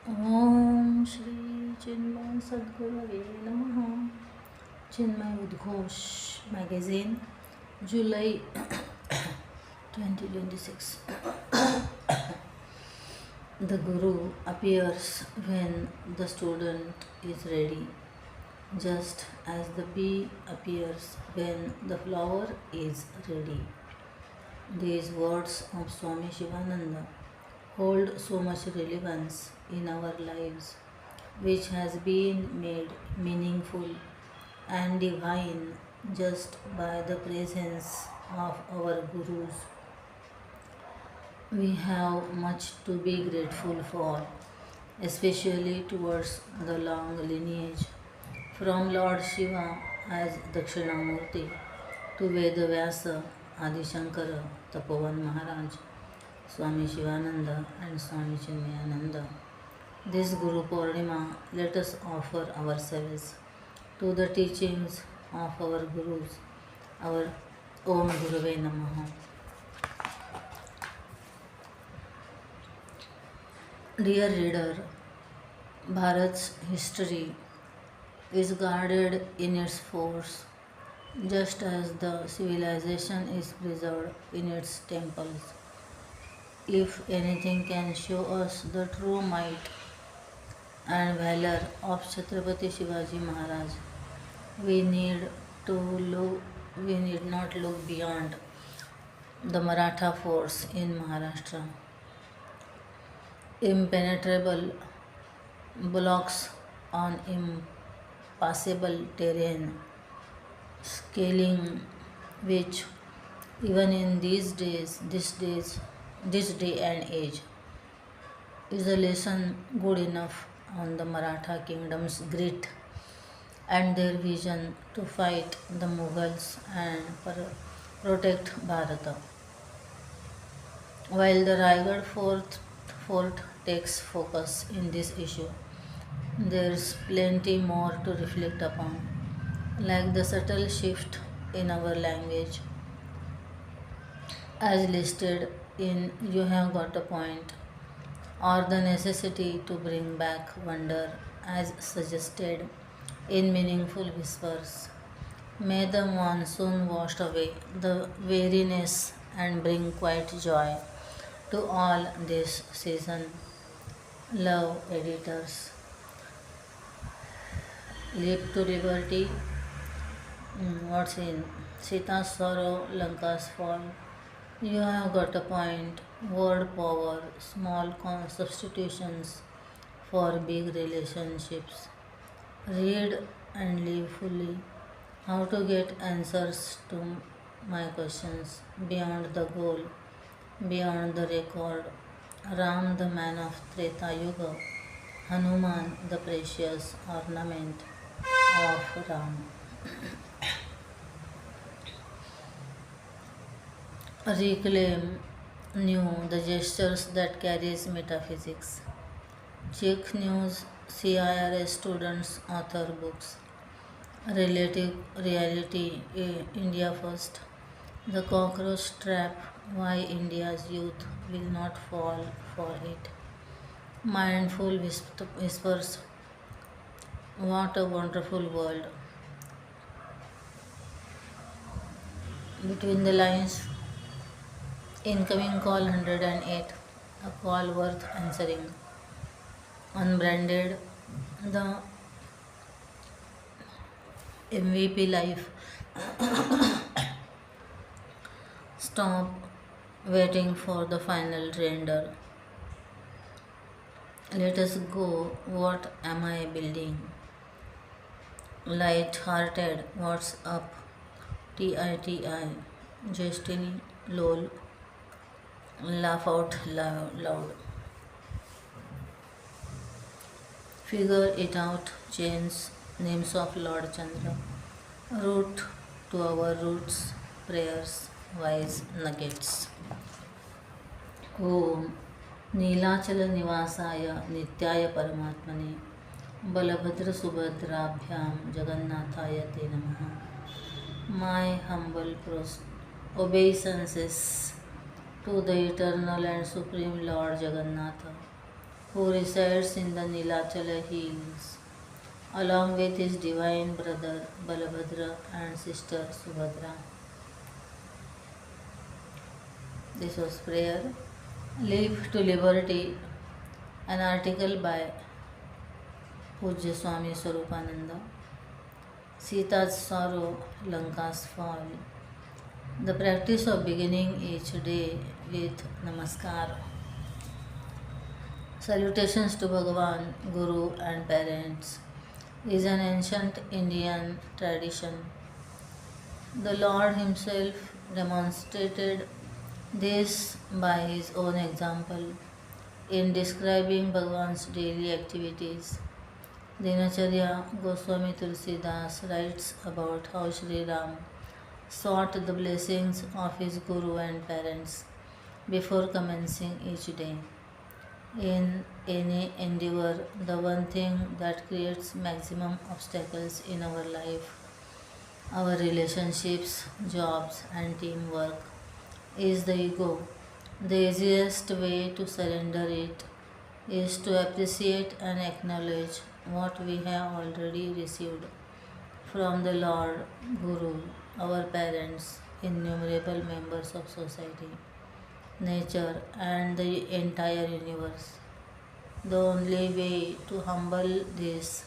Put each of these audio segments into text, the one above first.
ओम श्री चिन्मय सद्गुरवे नमः. Chinmaya Udghosh magazine, July 2026. The Guru appears when the student is ready, just as the bee appears when the flower is ready. These words of Swami Shivananda hold so much relevance in our lives, which has been made meaningful and divine just by the presence of our Gurus. We have much to be grateful for, especially towards the long lineage from Lord Shiva as Dakshinamurti to Vedavyasa, Adi Shankara, Tapovan Maharaj, Swami Shivananda and Swami Chinmayananda. This Guru Purnima, let us offer ourselves to the teachings of our Gurus, our Om Gurave Namaha. Dear reader, Bharat's history is guarded in its force, just as the civilization is preserved in its temples. If anything can show us the true might and valor of Chhatrapati Shivaji Maharaj, we need we need not look beyond the Maratha force in Maharashtra. Impenetrable blocks on impassable terrain, scaling which even in this day and age, is a lesson good enough on the Maratha kingdom's grit and their vision to fight the Mughals and protect Bharata. While the fort takes focus in this issue, there's plenty more to reflect upon, like the subtle shift in our language, as listed in You Have Got a Point, or the necessity to bring back wonder, as suggested in Meaningful Whispers. May the monsoon wash away the weariness and bring quiet joy to all this season. Love, editors. Leap to Liberty. What's in Sita's sorrow, Lanka's fall. You have got a point. Word power, small substitutions for big relationships. Read and live fully. How to get answers to my questions beyond the goal, beyond the record. Ram, the man of Treta Yuga. Hanuman, the precious ornament of Ram. Reclaim new the gestures that carries metaphysics. Check news, CIRS students author books. Relative reality, India first. The cockroach trap, why India's youth will not fall for it. Mindful whispers, what a wonderful world. Between the lines, incoming call 108, a call worth answering. Unbranded, the MVP life. Stop waiting for the final render. Let us go. What am I building? Light hearted, what's up? TITI, Destiny, LOL, laugh out loud. Figure it out, chains, names of Lord Chandra. Root to our roots, prayers, wise nuggets. ओम नीलाचल निवासाय नित्याय परमात्मने बलभद्र सुभद्राभ्याम जगन्नाथाय ते नमः. My humble obeisances to the eternal and supreme Lord Jagannatha, who resides in the Nilachala hills, along with his divine brother Balabhadra and sister Subhadra. This was prayer. Live to Liberty, an article by Pujya Swami Swarupananda. Sita's sorrow, Lanka's fall. The practice of beginning each day with Namaskar. Salutations to Bhagavan, Guru, and parents is an ancient Indian tradition. The Lord Himself demonstrated this by His own example in describing Bhagavan's daily activities. Dinacharya Goswami Tulsidas writes about how Sri Ram sought the blessings of his Guru and parents before commencing each day. In any endeavor, the one thing that creates maximum obstacles in our life, our relationships, jobs, and teamwork, is the ego. The easiest way to surrender it is to appreciate and acknowledge what we have already received from the Lord, Guru, our parents, innumerable members of society, nature, and the entire universe. The only way to humble this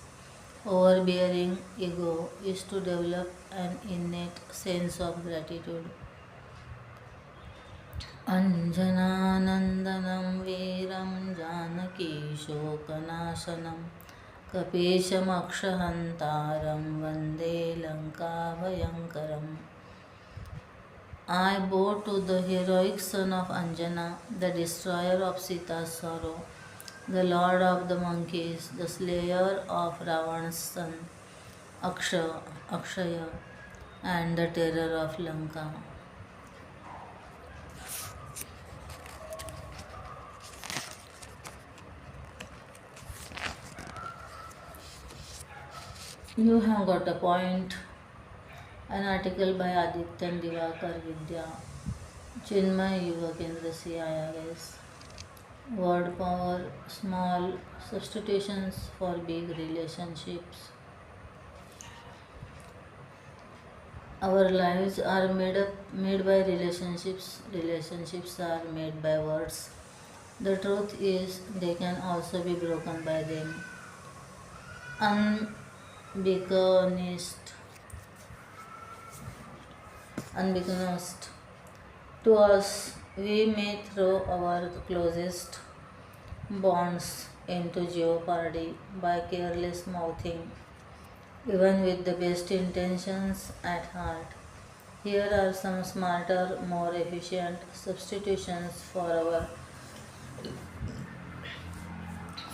overbearing ego is to develop an innate sense of gratitude. अञ्जनानन्दनं वीरं जानकीशोकनाशनं कपीशमक्षहन्तारं वन्दे लङ्काभयङ्करम्. I bow to the heroic son of Anjana, the destroyer of Sita's sorrow, the lord of the monkeys, the slayer of Ravan's son Akshaya, and the terror of Lanka. You have got a point. An article by Adityan Divakar Vidya. Chinmaya Yuva Kendra se aaya guys. Word power, small substitutions for big relationships. Our lives are made by relationships. Relationships are made by words. The truth is, they can also be broken by them. Unbeknownst, unbeknownst to us, we may throw our closest bonds into jeopardy by careless mouthing, even with the best intentions at heart. Here are some smarter, more efficient substitutions for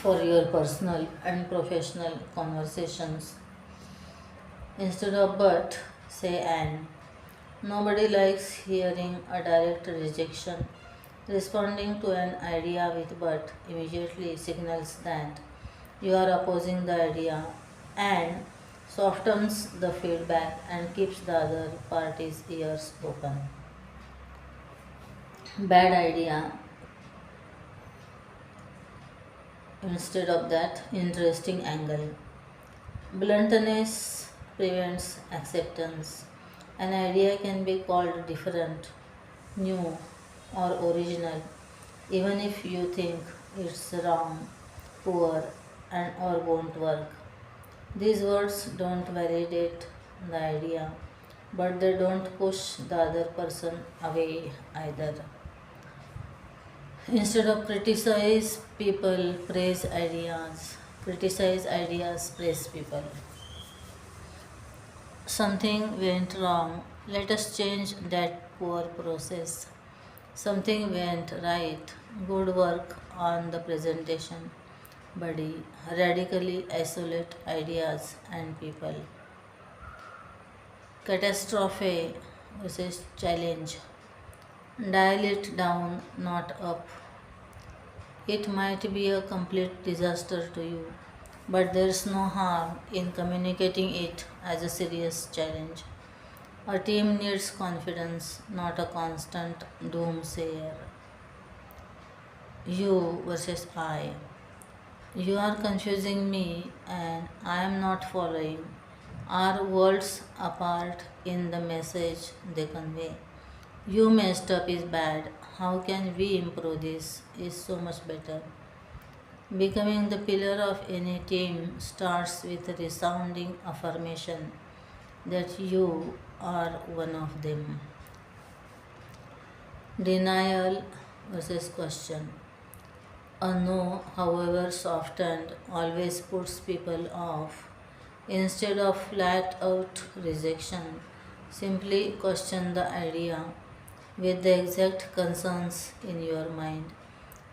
your personal and professional conversations. Instead of but, say and. Nobody likes hearing a direct rejection. Responding to an idea with but immediately signals that you are opposing the idea and softens the feedback and keeps the other party's ears open. Bad idea. Instead of that, interesting angle. Bluntness prevents acceptance. An idea can be called different, new, or original, even if you think it's wrong, poor, and or won't work. These words don't validate the idea, but they don't push the other person away either. Instead of criticize people, praise ideas. Criticize ideas, praise people. Something went wrong. Let us change that poor process. Something went right. Good work on the presentation, buddy. Radically isolate ideas and people. Catastrophe versus challenge. Dial it down, not up. It might be a complete disaster to you, but there's no harm in communicating it as a serious challenge. A team needs confidence, not a constant doomsayer. You versus I. You are confusing me and I am not following. Are worlds apart in the message they convey? You messed up is bad. How can we improve this? Is so much better. Becoming the pillar of any team starts with a resounding affirmation that you are one of them. Denial versus question. A no, however softened, always puts people off. Instead of flat out rejection, simply question the idea with the exact concerns in your mind.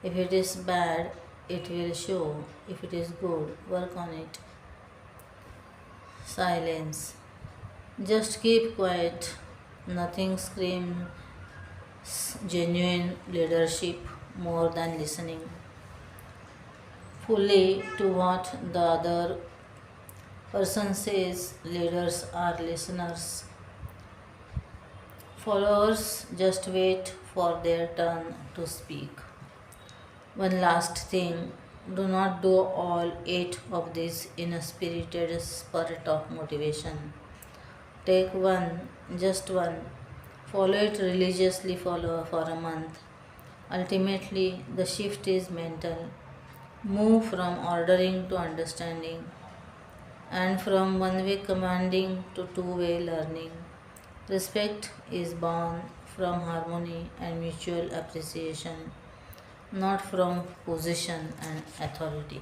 If it is bad, it will show. If it is good, work on it. Silence. Just keep quiet. Nothing screams genuine leadership more than listening fully to what the other person says. Leaders are listeners. Followers just wait for their turn to speak. One last thing, do not do all eight of these in a spirited spurt of motivation. Take one, just one, follow it religiously for a month. Ultimately, the shift is mental. Move from ordering to understanding, and from one way commanding to two-way learning. Respect is born from harmony and mutual appreciation, not from position and authority.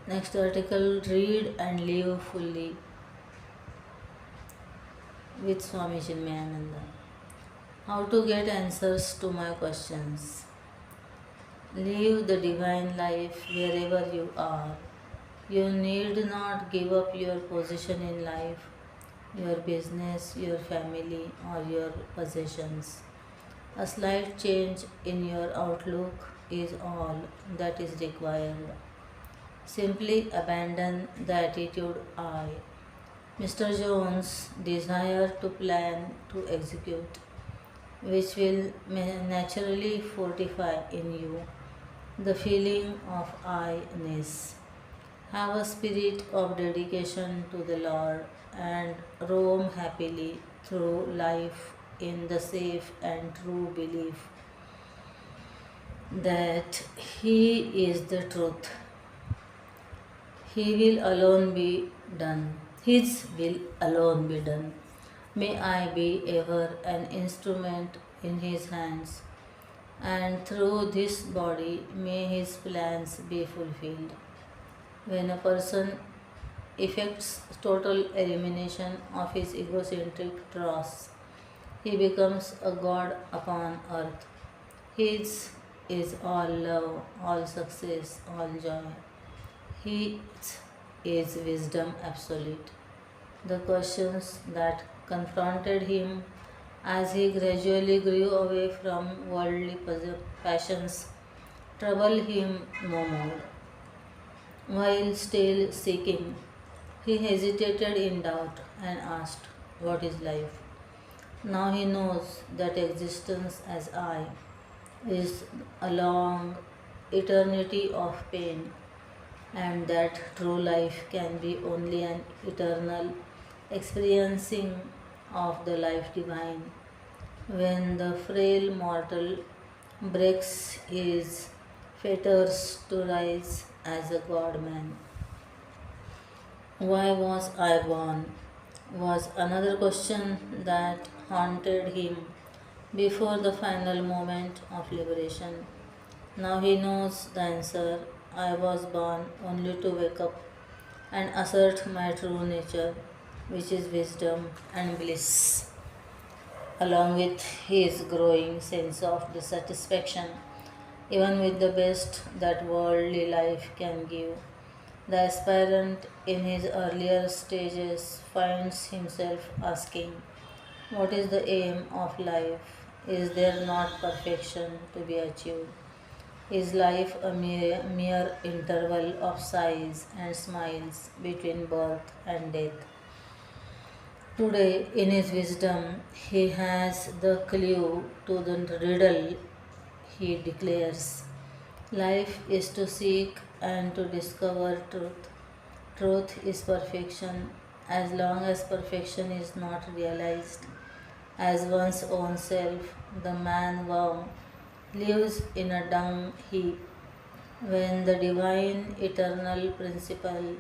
Next article, read and live fully with Swami Chinmayananda. How to get answers to my questions. Live the divine life wherever you are. You need not give up your position in life, your business, your family, or your possessions. A slight change in your outlook is all that is required. Simply abandon the attitude I. Mr. Jones' desire to plan to execute, which will naturally fortify in you the feeling of I-ness. Have a spirit of dedication to the Lord and roam happily through life in the safe and true belief that He is the truth. He will alone be done. His will alone be done. May I be ever an instrument in His hands, and through this body may His plans be fulfilled. When a person effects total elimination of his egocentric dross, he becomes a god upon earth. His is all love, all success, all joy. His is wisdom absolute. The questions that confronted him as he gradually grew away from worldly passions troubled him no more. While still seeking, he hesitated in doubt and asked, what is life? Now he knows that existence as I is a long eternity of pain, and that true life can be only an eternal experiencing of the life divine. When the frail mortal breaks his fetters to rise as a god man. Why was I born? Was another question that haunted him before the final moment of liberation. Now he knows the answer. I was born only to wake up and assert my true nature, which is wisdom and bliss, along with his growing sense of dissatisfaction, even with the best that worldly life can give. The aspirant in his earlier stages finds himself asking, what is the aim of life? Is there not perfection to be achieved? Is life a mere interval of sighs and smiles between birth and death? Today, in his wisdom, he has the clue to the riddle. He declares, Life is to seek and to discover truth. Truth is perfection. As long as perfection is not realized as one's own self, the man worm lives in a dung heap. When the divine eternal principle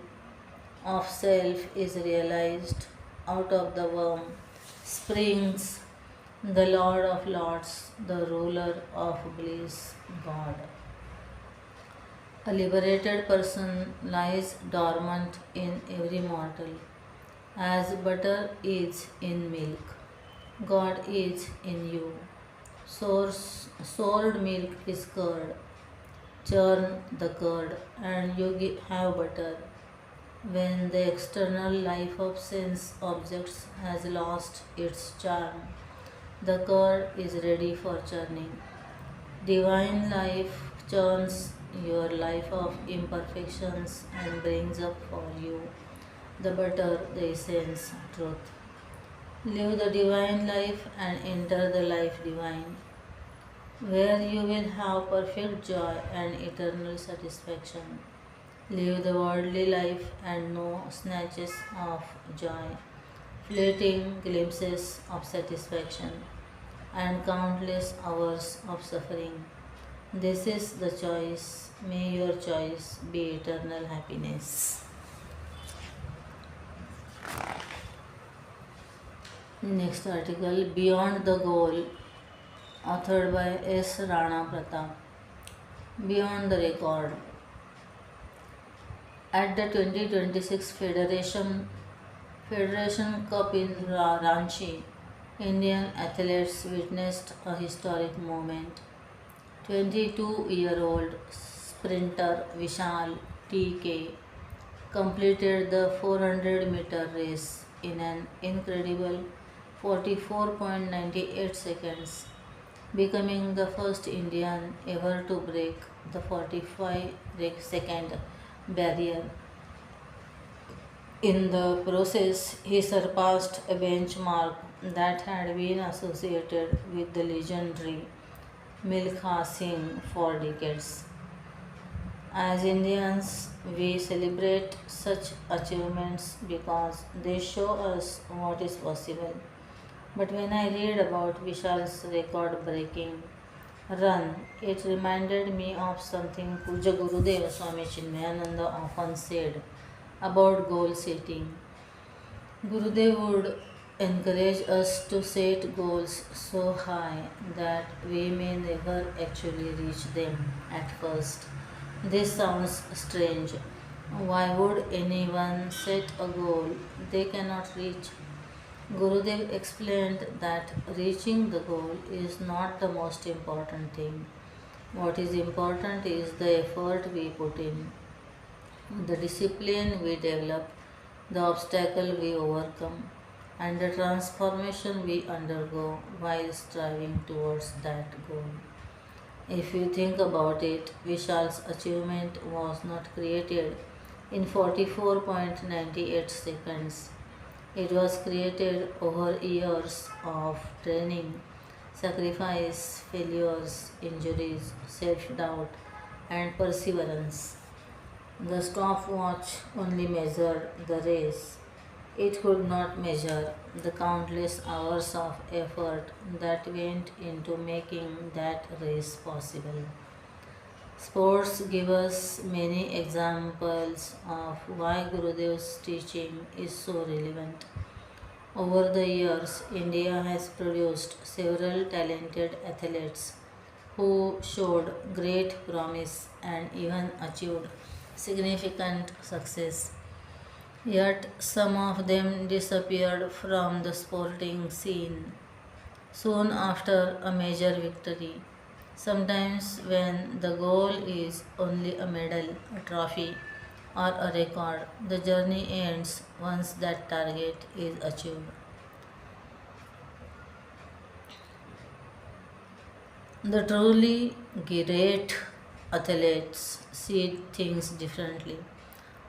of self is realized, out of the worm springs the Lord of Lords, the ruler of bliss, God. A liberated person lies dormant in every mortal, as butter is in milk. God is in you. Stored milk is curd. Churn the curd, and you have butter. When the external life of sense objects has lost its charm, the curd is ready for churning. Divine life churns your life of imperfections and brings up for you the butter, the essence, truth. Live the divine life and enter the life divine, where you will have perfect joy and eternal satisfaction. Live the worldly life and know snatches of joy, fleeting glimpses of satisfaction, and countless hours of suffering. This is the choice. May your choice be eternal happiness. Next article, Beyond the Goal, authored by S. Rana Pratap. Beyond the Record. At the 2026 Federation Cup in Ranchi, Indian athletes witnessed a historic moment. 22-year-old sprinter Vishal T.K. completed the 400-meter race in an incredible 44.98 seconds, becoming the first Indian ever to break the 45-second barrier. In the process, he surpassed a benchmark that had been associated with the legendary Milkha Singh for decades. As Indians, we celebrate such achievements because they show us what is possible. But when I read about Vishal's record breaking run, it reminded me of something Puja Gurudev Swami Chinmayananda often said about goal setting. Gurudev would encourage us to set goals so high that we may never actually reach them at first. This sounds strange. Why would anyone set a goal they cannot reach? Gurudev explained that reaching the goal is not the most important thing. What is important is the effort we put in, the discipline we develop, the obstacle we overcome, and the transformation we undergo while striving towards that goal. If you think about it, Vishal's achievement was not created in 44.98 seconds. It was created over years of training, sacrifice, failures, injuries, self doubt, and perseverance. The stopwatch only measured the race. It could not measure the countless hours of effort that went into making that race possible. Sports give us many examples of why Gurudev's teaching is so relevant. Over the years, India has produced several talented athletes who showed great promise and even achieved significant success. Yet some of them disappeared from the sporting scene soon after a major victory. Sometimes, when the goal is only a medal, a trophy, or a record, the journey ends once that target is achieved. The truly great athletes see things differently.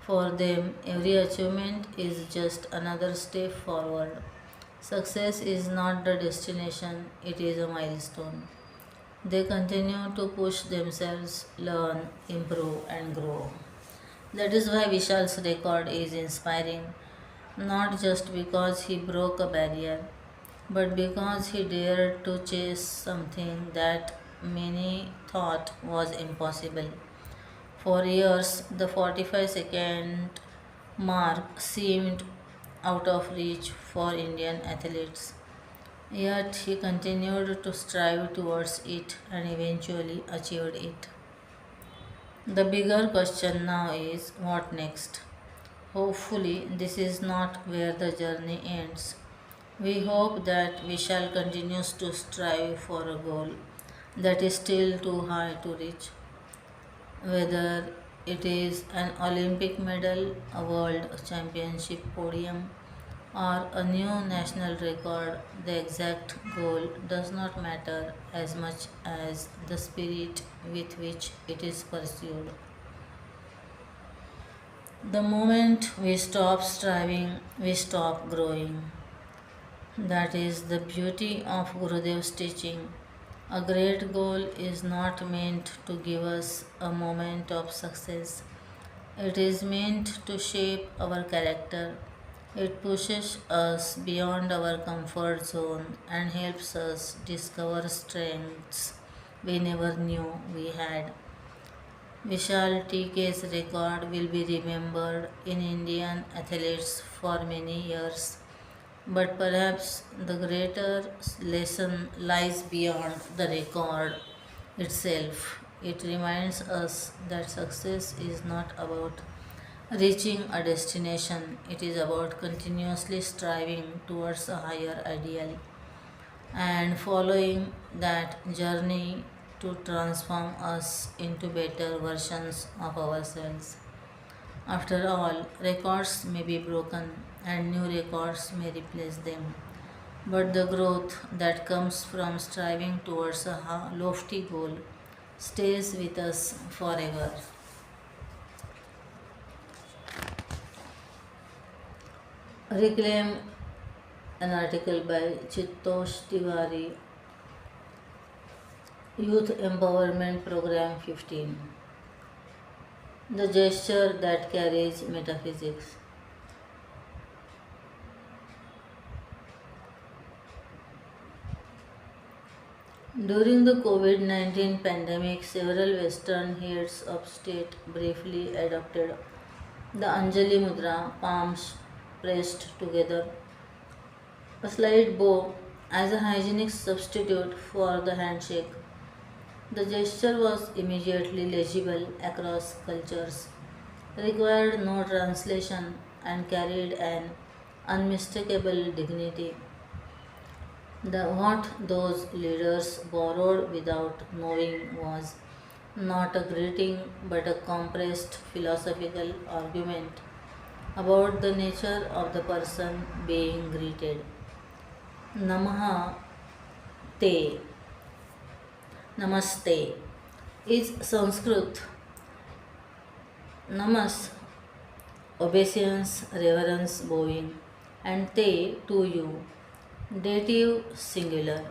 For them, every achievement is just another step forward. Success is not the destination, it is a milestone. They continue to push themselves, learn, improve, and grow. That is why Vishal's record is inspiring, not just because he broke a barrier, but because he dared to chase something that many thought was impossible. For years, the 45-second mark seemed out of reach for Indian athletes. Yet he continued to strive towards it and eventually achieved it. The bigger question now is what next? Hopefully, this is not where the journey ends. We hope that we shall continue to strive for a goal that is still too high to reach, whether it is an Olympic medal, a world championship podium, or a new national record. The exact goal does not matter as much as the spirit with which it is pursued. The moment we stop striving, we stop growing. That is the beauty of Gurudev's teaching. A great goal is not meant to give us a moment of success. It is meant to shape our character. It pushes us beyond our comfort zone and helps us discover strengths we never knew we had. Vishal TK's record will be remembered in Indian athletes for many years, but perhaps the greater lesson lies beyond the record itself. It reminds us that success is not about reaching a destination, it is about continuously striving towards a higher ideal and following that journey to transform us into better versions of ourselves. After all, records may be broken and new records may replace them, but the growth that comes from striving towards a lofty goal stays with us forever. Reclaim, an article by Chittosh Tiwari, Youth Empowerment Program 15. The gesture that carries metaphysics. During the COVID 19 pandemic, several Western heads of state briefly adopted the Anjali Mudra, palms pressed together, a slight bow, as a hygienic substitute for the handshake. The gesture was immediately legible across cultures, required no translation, and carried an unmistakable dignity. What those leaders borrowed without knowing was not a greeting but a compressed philosophical argument about the nature of the person being greeted. Namaha Te, Namaste is Sanskrit. Namas, obeisance, reverence, bowing, and Te, to you, dative singular.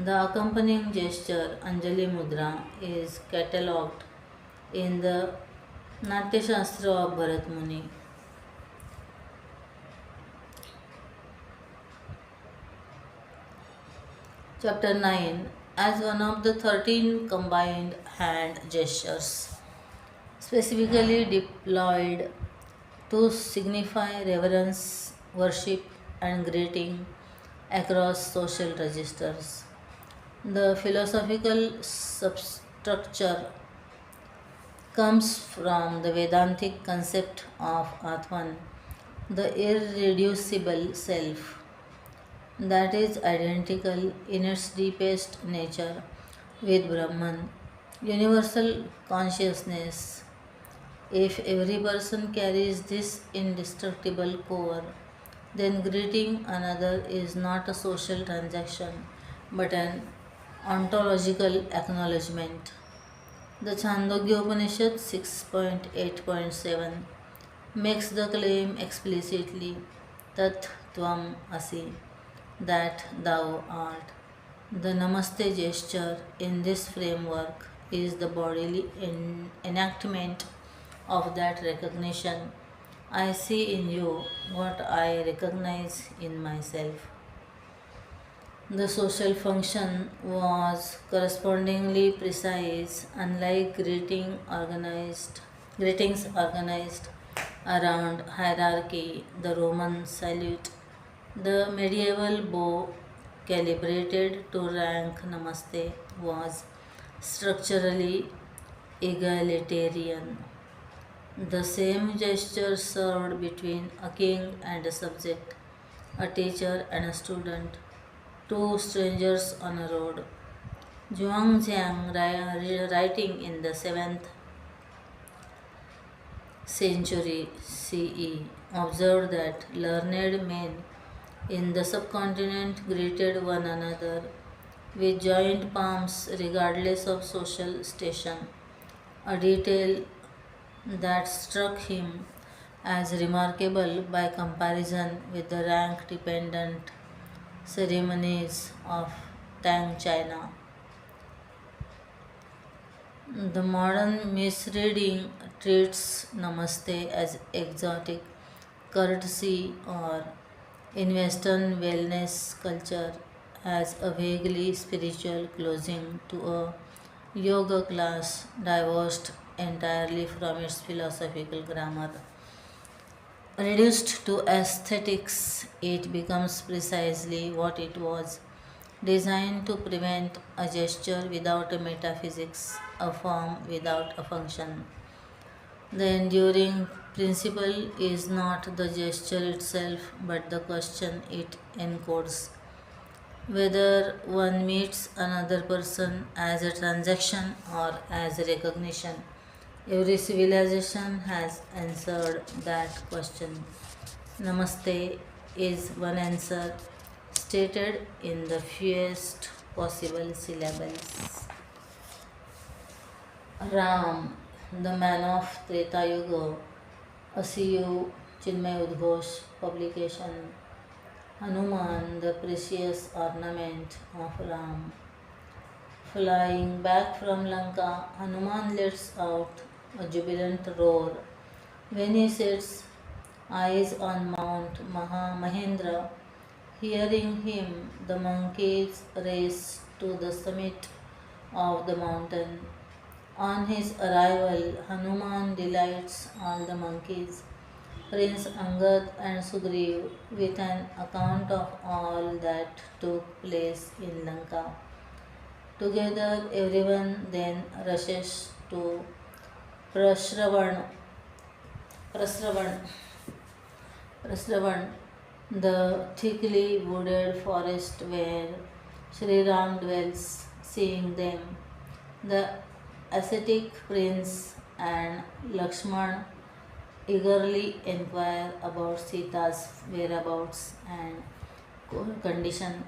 The accompanying gesture, Anjali Mudra, is catalogued in the Natya Shastra of Bharat Muni. Chapter 9 as one of the 13 combined hand gestures, specifically deployed to signify reverence, worship, and greeting across social registers. The philosophical substructure comes from the Vedantic concept of Atman, the irreducible self, that is identical in its deepest nature with Brahman, universal consciousness. If every person carries this indestructible core, then greeting another is not a social transaction but an ontological acknowledgement. The Chandogya Upanishad 6.8.7 makes the claim explicitly Tat Tvam Asi, that thou art. The Namaste gesture in this framework is the bodily enactment of that recognition. I see in you what I recognize in myself. The social function was correspondingly precise, unlike greetings organized around hierarchy, the Roman salute, the medieval bow calibrated to rank namaste was structurally egalitarian. The same gesture served between a king and a subject, a teacher and a student, two strangers on a road. Zhuangziang, writing in the 7th century CE, observed that learned men in the subcontinent greeted one another with joined palms regardless of social station, a detail that struck him as remarkable by comparison with the rank dependent ceremonies of Tang China. The modern misreading treats Namaste as exotic courtesy or in Western wellness culture as a vaguely spiritual closing to a yoga class divorced entirely from its philosophical grammar. Reduced to aesthetics, it becomes precisely what it was, designed to prevent a gesture without a metaphysics, a form without a function. The enduring principle is not the gesture itself, but the question it encodes. Whether one meets another person as a transaction or as a recognition, every civilization has answered that question. Namaste is one answer stated in the fewest possible syllables. Ram, the man of Treta Yuga, a CU Chinmaya Udghosh publication. Hanuman, the precious ornament of Ram. Flying back from Lanka, Hanuman lets out a jubilant roar when he sets eyes on Mount Mahendra. Hearing him, the monkeys race to the summit of the mountain. On his arrival, Hanuman delights all the monkeys, Prince Angad and Sugriv, with an account of all that took place in Lanka. Together, everyone then rushes to Prasravan, Prasravan, Prasravan, the thickly wooded forest where Sri Ram dwells. Seeing them, the ascetic prince and Lakshman eagerly inquire about Sita's whereabouts and condition.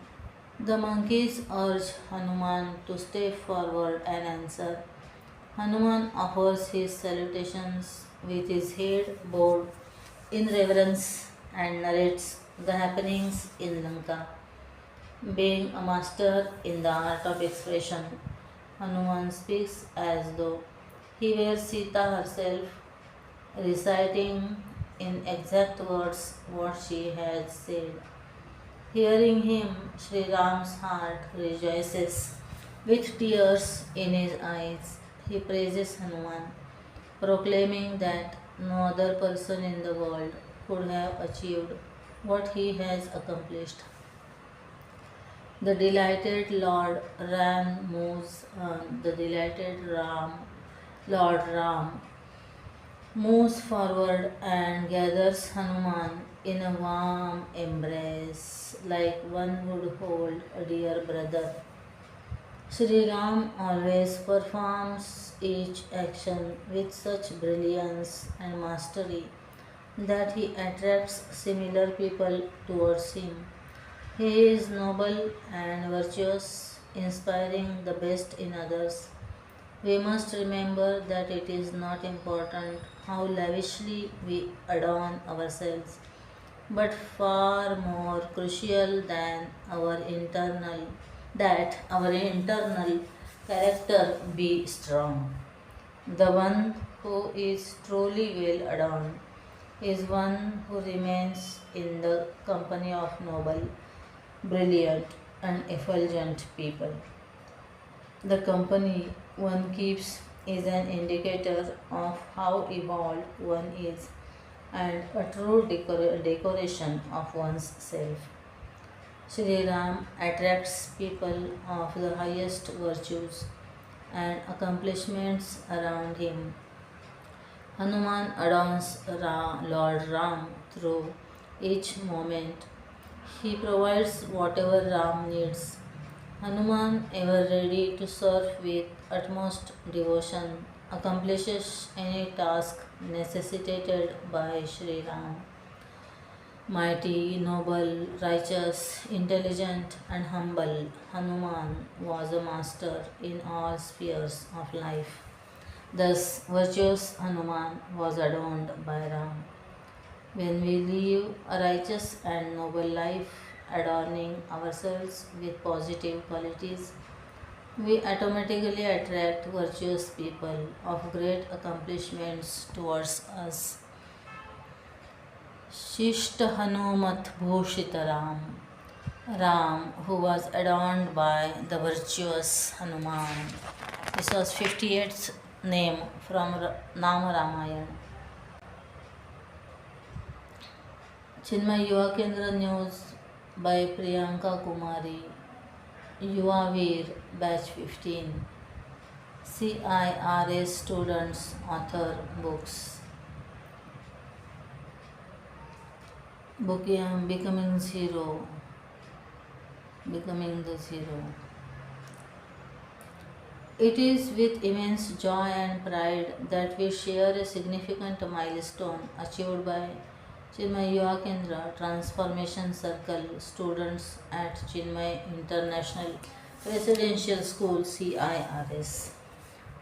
The monkeys urge Hanuman to step forward and answer. Hanuman offers his salutations with his head bowed in reverence and narrates the happenings in Lanka. Being a master in the art of expression, Hanuman speaks as though he were Sita herself, reciting in exact words what she had said. Hearing him, Sri Ram's heart rejoices with tears in his eyes. He praises Hanuman, proclaiming that no other person in the world could have achieved what he has accomplished. The delighted Lord Ram moves on. The delighted Lord Ram moves forward and gathers Hanuman in a warm embrace, like one would hold a dear brother. Sri Ram always performs each action with such brilliance and mastery that he attracts similar people towards him. He is noble and virtuous, inspiring the best in others. We must remember that it is not important how lavishly we adorn ourselves, but far more crucial than our internal that our internal character be strong. The one who is truly well adorned is one who remains in the company of noble, brilliant, and effulgent people. The company one keeps is an indicator of how evolved one is and a true decoration of one's self. Sri Ram attracts people of the highest virtues and accomplishments around him. Hanuman adorns Lord Ram through each moment. He provides whatever Ram needs. Hanuman, ever ready to serve with utmost devotion, accomplishes any task necessitated by Sri Ram. Mighty, noble, righteous, intelligent, and humble, Hanuman was a master in all spheres of life. Thus, virtuous Hanuman was adorned by Ram. When we live a righteous and noble life, adorning ourselves with positive qualities, we automatically attract virtuous people of great accomplishments towards us. Shishta Hanumat Bhushita Ram. Ram, who was adorned by the virtuous Hanuman. This was 58th name from Nama Ramayana. Chinmay Yuva Kendra News by Priyanka Kumari. Yuva Veer, Batch 15. CIRS students author books. Book Becoming Zero. Becoming the Zero. It is with immense joy and pride that we share a significant milestone achieved by Chinmaya Kendra Transformation Circle students at Chinmay International Residential School CIRS.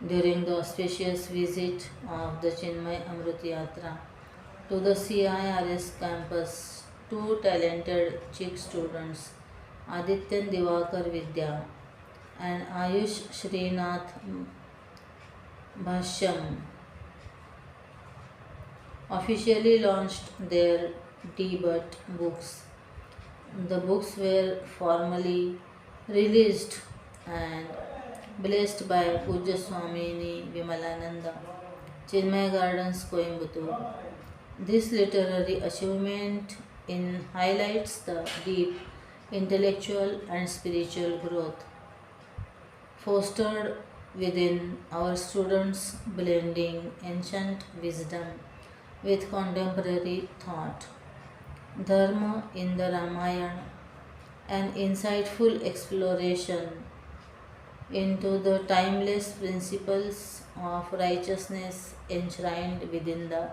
During the auspicious visit of the Chinmay Amrit Yatra to the CIRS campus, two talented Sikh students, Adityan Divakar Vidya and Ayush Srinath Bhashyam, officially launched their debut books. The books were formally released and blessed by Pujya Swamini Vimalananda, Chinmay Gardens, Coimbatore. This literary achievement highlights the deep intellectual and spiritual growth fostered within our students, blending ancient wisdom with contemporary thought. Dharma in the Ramayana, an insightful exploration into the timeless principles of righteousness enshrined within the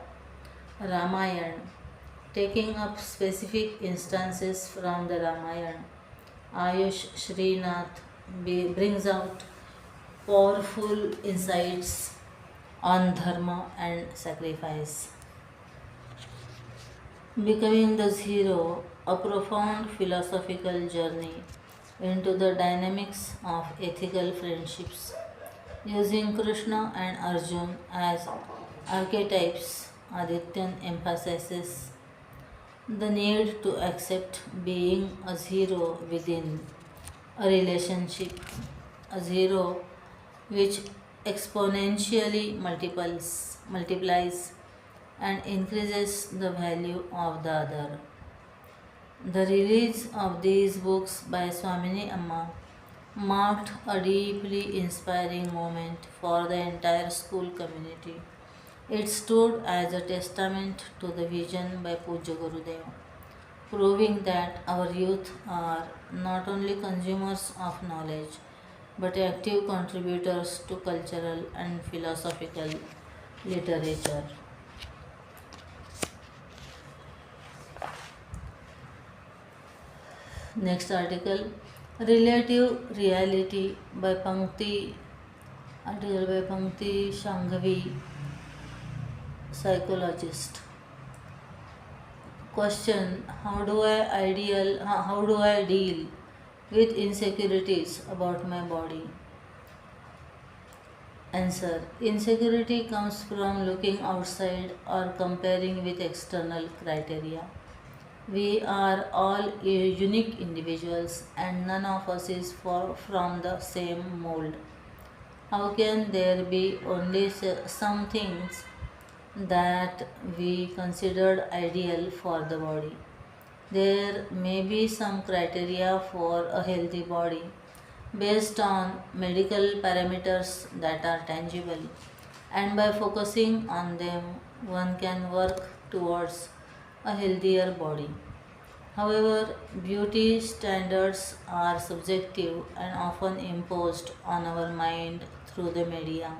Ramayana, taking up specific instances from the Ramayana. Ayush Srinath brings out powerful insights on dharma and sacrifice. Becoming the Zero, a profound philosophical journey into the dynamics of ethical friendships. Using Krishna and Arjun as archetypes, Adityan emphasizes the need to accept being a zero within a relationship, a zero which exponentially multiplies and increases the value of the other. The release of these books by Swamini Amma marked a deeply inspiring moment for the entire school community. It stood as a testament to the vision by Pujya Gurudev, proving that our youth are not only consumers of knowledge but active contributors to cultural and philosophical literature. Next article, Relative Reality by Pankti Shanghavi, psychologist. Question: How do I deal with insecurities about my body? Answer. Insecurity comes from looking outside or comparing with external criteria. We are all unique individuals and none of us is from the same mold. How can there be only some things that we considered ideal for the body? There may be some criteria for a healthy body based on medical parameters that are tangible, and by focusing on them, one can work towards a healthier body. However, beauty standards are subjective and often imposed on our mind through the media.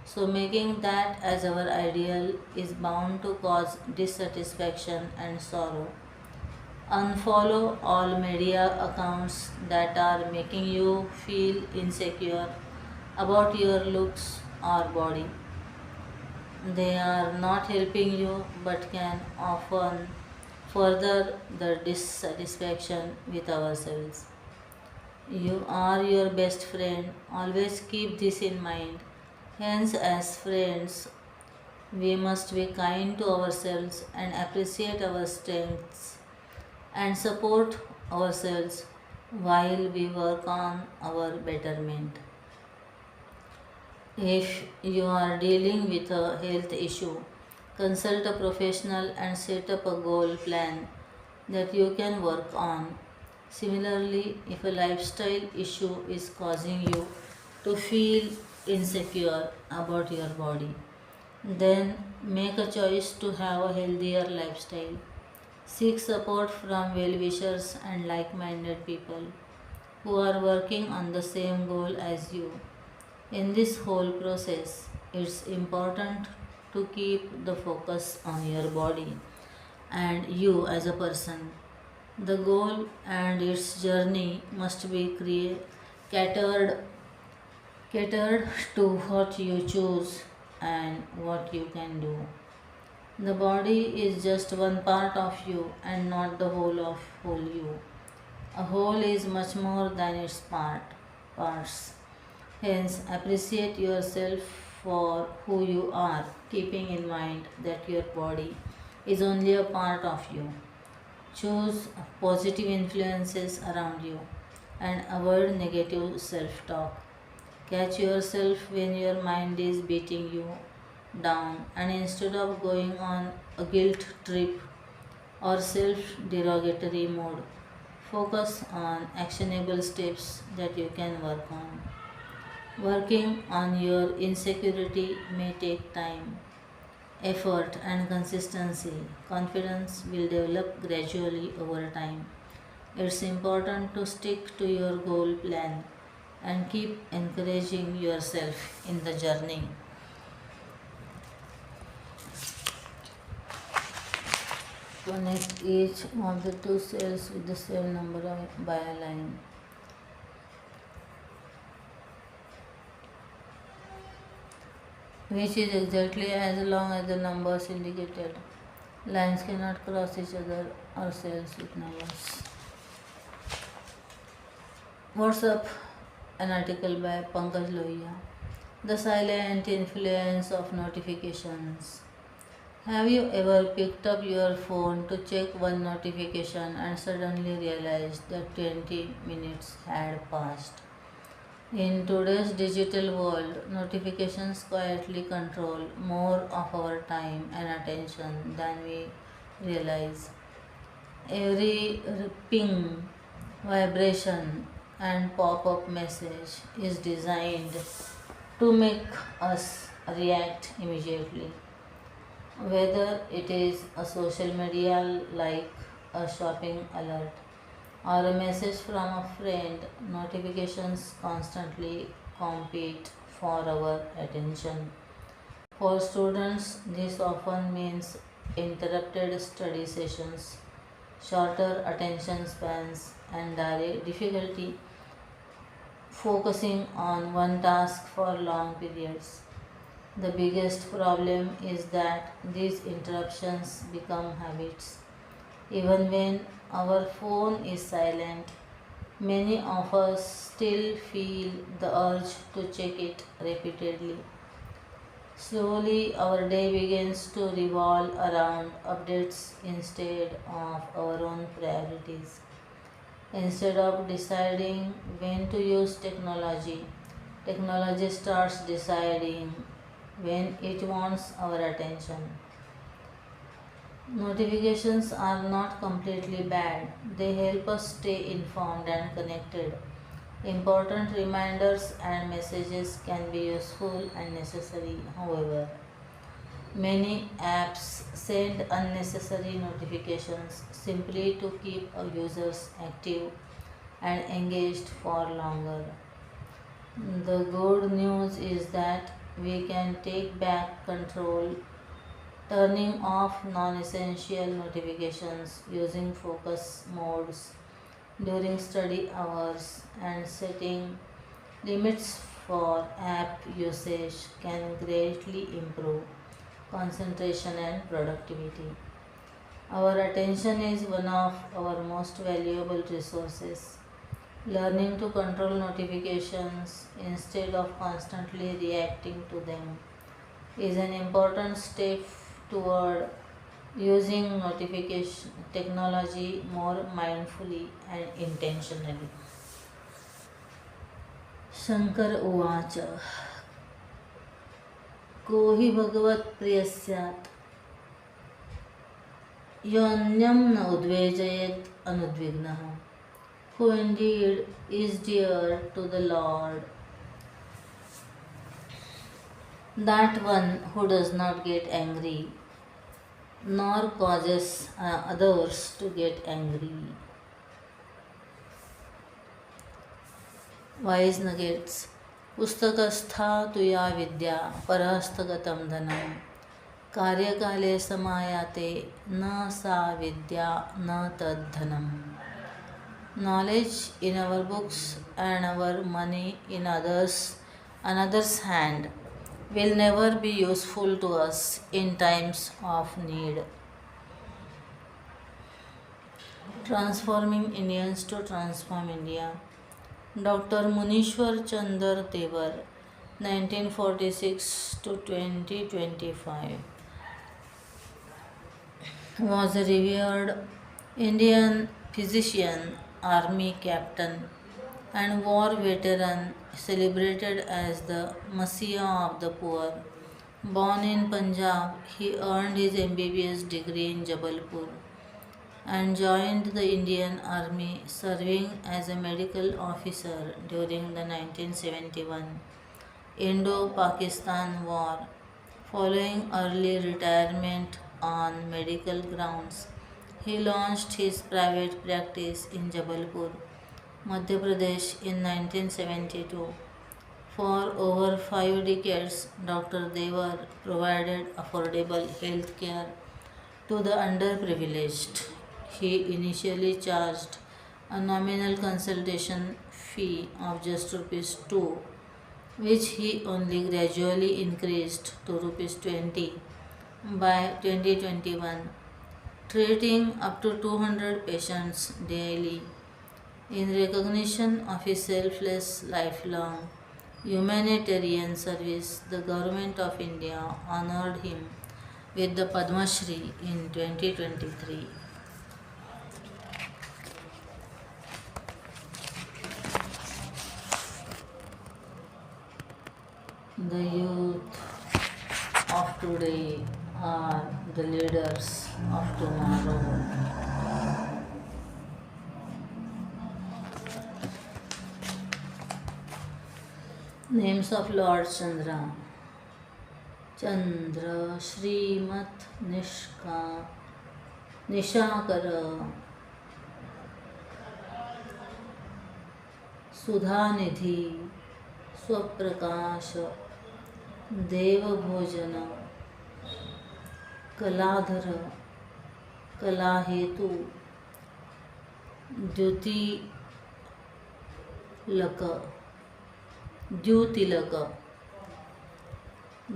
So, making that as our ideal is bound to cause dissatisfaction and sorrow. Unfollow all media accounts that are making you feel insecure about your looks or body. They are not helping you but can often further the dissatisfaction with ourselves. You are your best friend. Always keep this in mind. Hence, as friends, we must be kind to ourselves and appreciate our strengths and support ourselves while we work on our betterment. If you are dealing with a health issue, consult a professional and set up a goal plan that you can work on. Similarly, if a lifestyle issue is causing you to feel insecure about your body, then make a choice to have a healthier lifestyle. Seek support from well wishers and like minded people who are working on the same goal as you. In this whole process, it's important to keep the focus on your body and you as a person. The goal and its journey must be catered, catered to what you choose and what you can do. The body is just one part of you and not the whole of whole you. A whole is much more than its parts. Hence, appreciate yourself for who you are, keeping in mind that your body is only a part of you. Choose positive influences around you and avoid negative self talk. Catch yourself when your mind is beating you down, and instead of going on a guilt trip or self derogatory mode, focus on actionable steps that you can work on. Working on your insecurity may take time, effort, and consistency. Confidence will develop gradually over time. It's important to stick to your goal plan and keep encouraging yourself in the journey. Connect each of the two cells with the cell number by a line. Which is exactly as long as the numbers indicated. Lines cannot cross each other or cells with numbers. What's up? An article by Pankaj Lohia. The silent influence of notifications. Have you ever picked up your phone to check one notification and suddenly realized that 20 minutes had passed? In today's digital world, notifications quietly control more of our time and attention than we realize. Every ping, vibration, and pop up message is designed to make us react immediately. Whether it is a social media like a shopping alert or a message from a friend, notifications constantly compete for our attention. For students, this often means interrupted study sessions, shorter attention spans, and difficulty focusing on one task for long periods. The biggest problem is that these interruptions become habits. Even when our phone is silent, Many of us still feel the urge to check it repeatedly. Slowly, our day begins to revolve around updates instead of our own priorities. Instead of deciding when to use technology, technology starts deciding when it wants our attention. Notifications are not completely bad, they help us stay informed and connected. Important reminders and messages can be useful and necessary, however. Many apps send unnecessary notifications simply to keep our users active and engaged for longer. The good news is that we can take back control, turning off non essential notifications, using focus modes during study hours, and setting limits for app usage can greatly improve concentration and productivity. Our attention is one of our most valuable resources. Learning to control notifications instead of constantly reacting to them is an important step toward using notification technology more mindfully and intentionally. Shankar उवाच को हि भगवत्प्रियः स्यात् योऽन्यं न उद्वेजयेत् अनुद्विग्नः. Who indeed is dear to the Lord, that one who does not get angry nor causes others to get angry. Wise nuggets. पुस्तकस्था तु या विद्या परहस्तगतं धनं कार्यकाले समायाते न सा विद्या न तद्धनम्. Knowledge in our books and our money in another's hand will never be useful to us in times of need. Transforming Indians to transform India. Dr. Munishwar Chandar Tevar, 1946 to 2025, was a revered Indian physician, army captain, and war veteran celebrated as the Messiah of the poor. Born in Punjab, he earned his MBBS degree in Jabalpur and joined the Indian Army, serving as a medical officer during the 1971 Indo Pakistan War. Following early retirement on medical grounds, he launched his private practice in Jabalpur, Madhya Pradesh in 1972. For over 5 decades, Dr. Devar provided affordable health care to the underprivileged. He initially charged a nominal consultation fee of just rupees 2, which he only gradually increased to rupees 20 by 2021, treating up to 200 patients daily. In recognition of his selfless lifelong humanitarian service, the Government of India honored him with the Padma Shri in 2023. The youth of today are the leaders of tomorrow. Names of Lord Chandra. Chandra, Shrimat, Nishakara, Sudhanidhi, Swaprakash, देवभोजन, Kaladhar, कलाहेतु, द्युतिलक, द्युतिलक,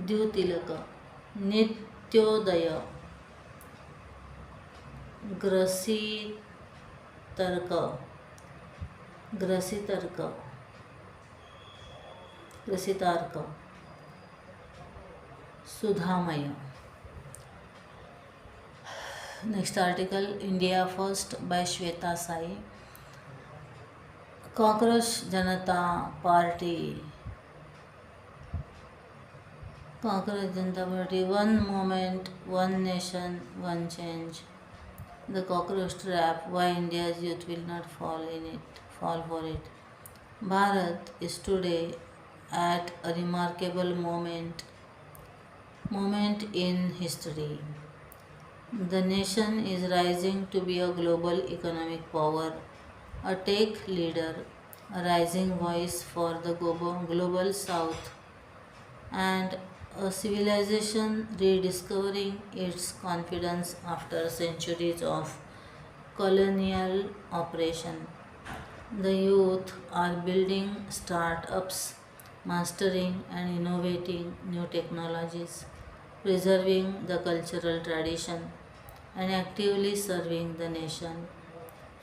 द्युतिलक, नित्योदय, ग्रसीतर्क, ग्रसितर्क ग्रसितार्क Sudhamay. Next article, India First by Shweta Sai. Cockroach Janata Party. Cockroach Janata Party. One moment, one nation, one change. The cockroach trap. Why India's youth will not fall for it. Bharat is today at a remarkable moment in history. The nation is rising to be a global economic power, a tech leader, a rising voice for the global south, and a civilization rediscovering its confidence after centuries of colonial oppression. The youth are building startups, mastering and innovating new technologies, preserving the cultural tradition, and actively serving the nation.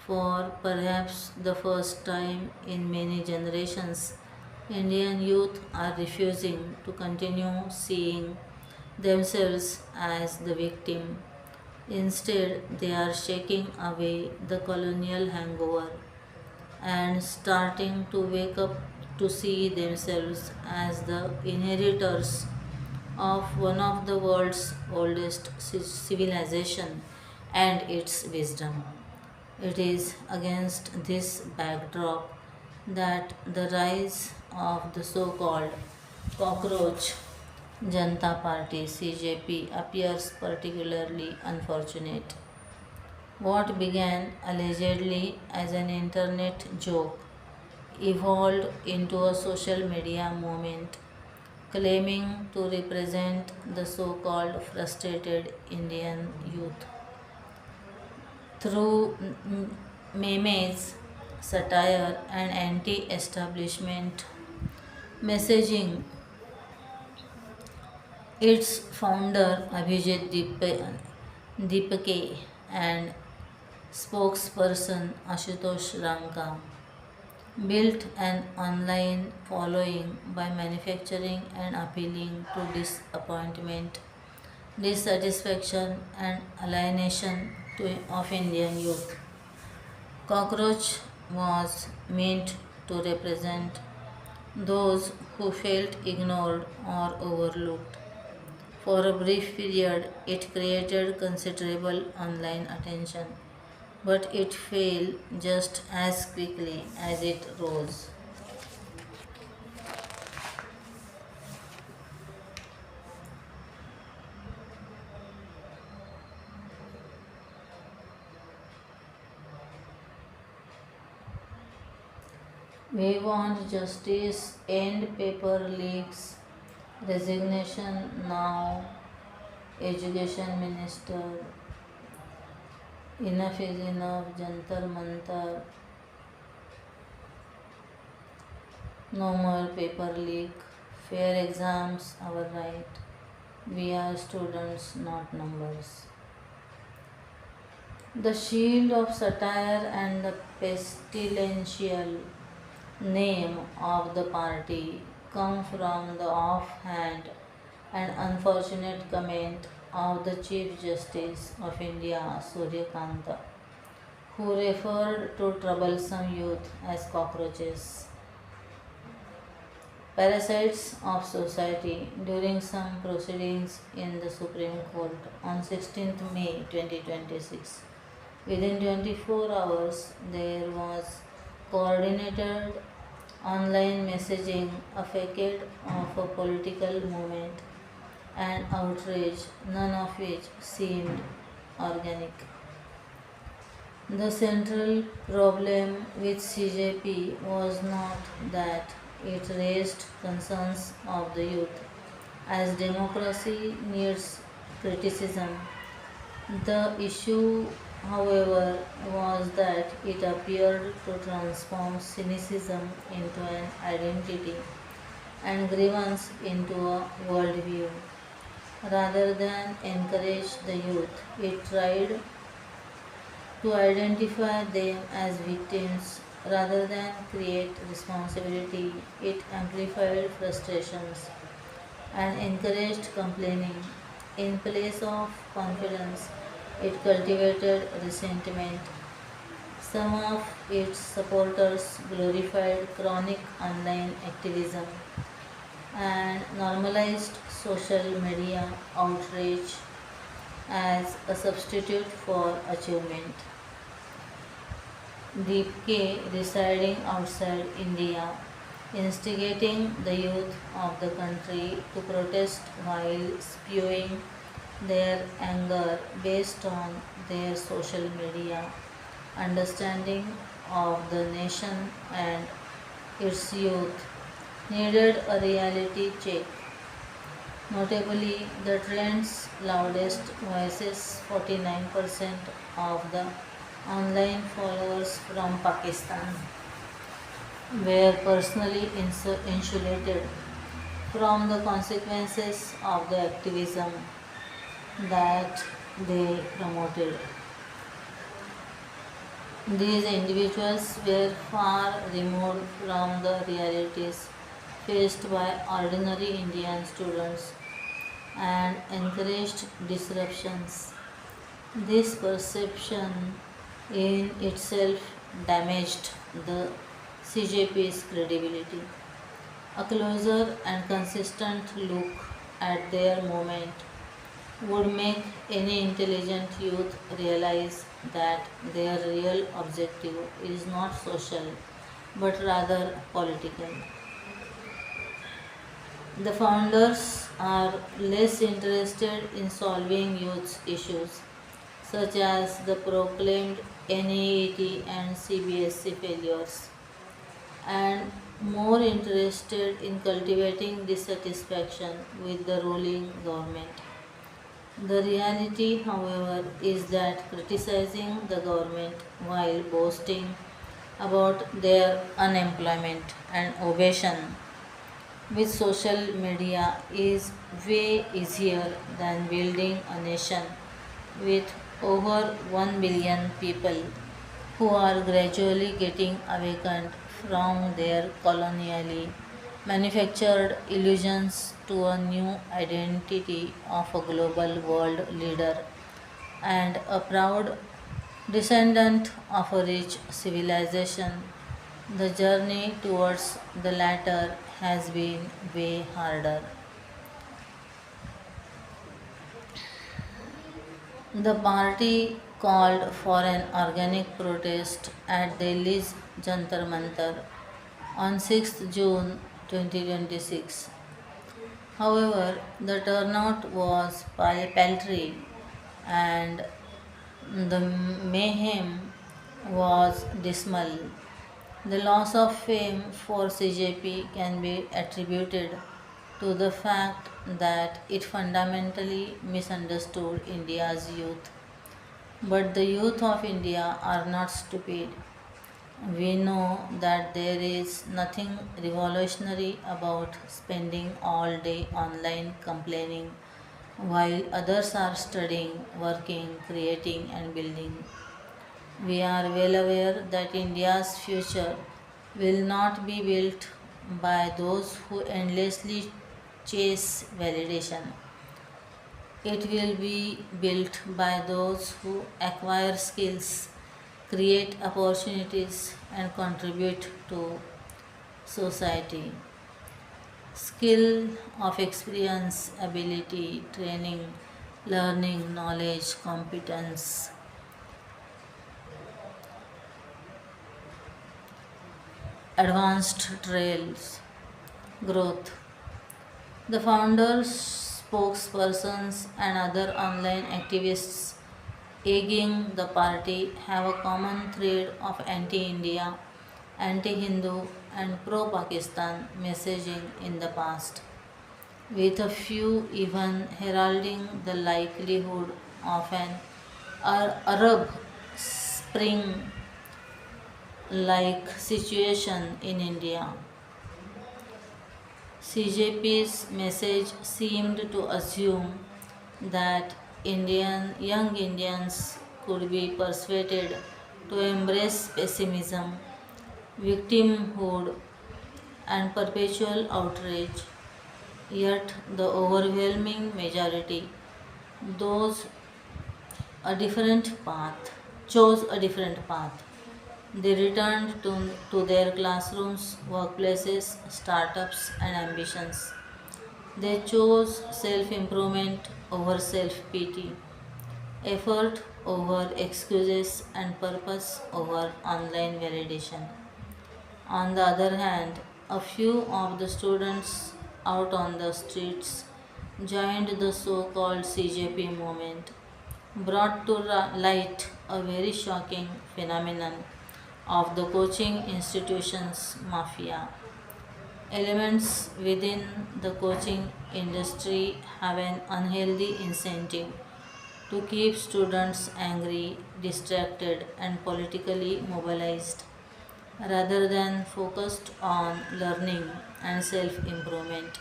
For perhaps the first time in many generations, Indian youth are refusing to continue seeing themselves as the victim. Instead, they are shaking away the colonial hangover and starting to wake up to see themselves as the inheritors of one of the world's oldest civilization and its wisdom. It is against this backdrop that the rise of the so-called cockroach Janta Party (CJP) appears particularly unfortunate. What began allegedly as an internet joke evolved into a social media movement claiming to represent the so called frustrated Indian youth. Through memes, satire, and anti establishment messaging, its founder Abhijit Deepake and spokesperson Ashutosh Ranka built an online following by manufacturing and appealing to disappointment, dissatisfaction, and alienation of Indian youth. Cockroach was meant to represent those who felt ignored or overlooked. For a brief period, it created considerable online attention, but it fell just as quickly as it rose. We want justice, end paper leaks, resignation now, education minister, enough is enough, Jantar Mantar, no more paper leak, fair exams, our right. We are students, not numbers. The shield of satire and the pestilential name of the party come from the offhand and unfortunate comment of the Chief Justice of India, Suryakanta, who referred to troublesome youth as cockroaches, parasites of society during some proceedings in the Supreme Court on 16th May 2026. Within 24 hours, there was coordinated online messaging, a facade of a political movement, and outrage, none of which seemed organic. The central problem with CJP was not that it raised concerns of the youth, as democracy needs criticism. The issue, however, was that it appeared to transform cynicism into an identity and grievance into a worldview. Rather than encourage the youth, it tried to identify them as victims rather than create responsibility. It amplified frustrations and encouraged complaining. In place of confidence, it cultivated resentment. Some of its supporters glorified chronic online activism and normalized social media outrage as a substitute for achievement. Deepke, residing outside India, instigating the youth of the country to protest while spewing their anger based on their social media understanding of the nation and its youth needed a reality check. Notably, the trend's loudest voices, 49% of the online followers from Pakistan, were personally insulated from the consequences of the activism that they promoted. These individuals were far removed from the realities faced by ordinary Indian students and encouraged disruptions. This perception in itself damaged the CJP's credibility. A closer and consistent look at their movement would make any intelligent youth realize that their real objective is not social but rather political. The founders are less interested in solving youth issues such as the proclaimed NEET and CBSE failures and more interested in cultivating dissatisfaction with the ruling government. The reality, however, is that criticizing the government while boasting about their unemployment and ovation with social media is way easier than building a nation with over 1 billion people who are gradually getting awakened from their colonially manufactured illusions to a new identity of a global world leader and a proud descendant of a rich civilization. The journey towards the latter has been way harder. The party called for an organic protest at Delhi's Jantar Mantar on 6th June 2026. However, the turnout was paltry and the mayhem was dismal. The loss of fame for CJP can be attributed to the fact that it fundamentally misunderstood India's youth. But the youth of India are not stupid. We know that there is nothing revolutionary about spending all day online complaining while others are studying, working, creating, and building. We are well aware that India's future will not be built by those who endlessly chase validation. It will be built by those who acquire skills, create opportunities, and contribute to society. Skill of experience, ability, training, learning, knowledge, competence, advanced trails, growth. The founders, spokespersons, and other online activists egging the party have a common thread of anti India, anti Hindu, and pro Pakistan messaging in the past, with a few even heralding the likelihood of an Arab Spring like situation in India. CJP's message seemed to assume that young Indians could be persuaded to embrace pessimism victimhood, and perpetual outrage. Yet the overwhelming majority, those a different path, chose a different path. They returned to their classrooms, workplaces, startups, and ambitions. They chose self improvement over self pity, effort over excuses, and purpose over online validation. On the other hand, a few of the students out on the streets joined the so called CJP movement, brought to light a very shocking phenomenon of the coaching institutions mafia. Elements within the coaching industry have an unhealthy incentive to keep students angry, distracted, and politically mobilized rather than focused on learning and self improvement.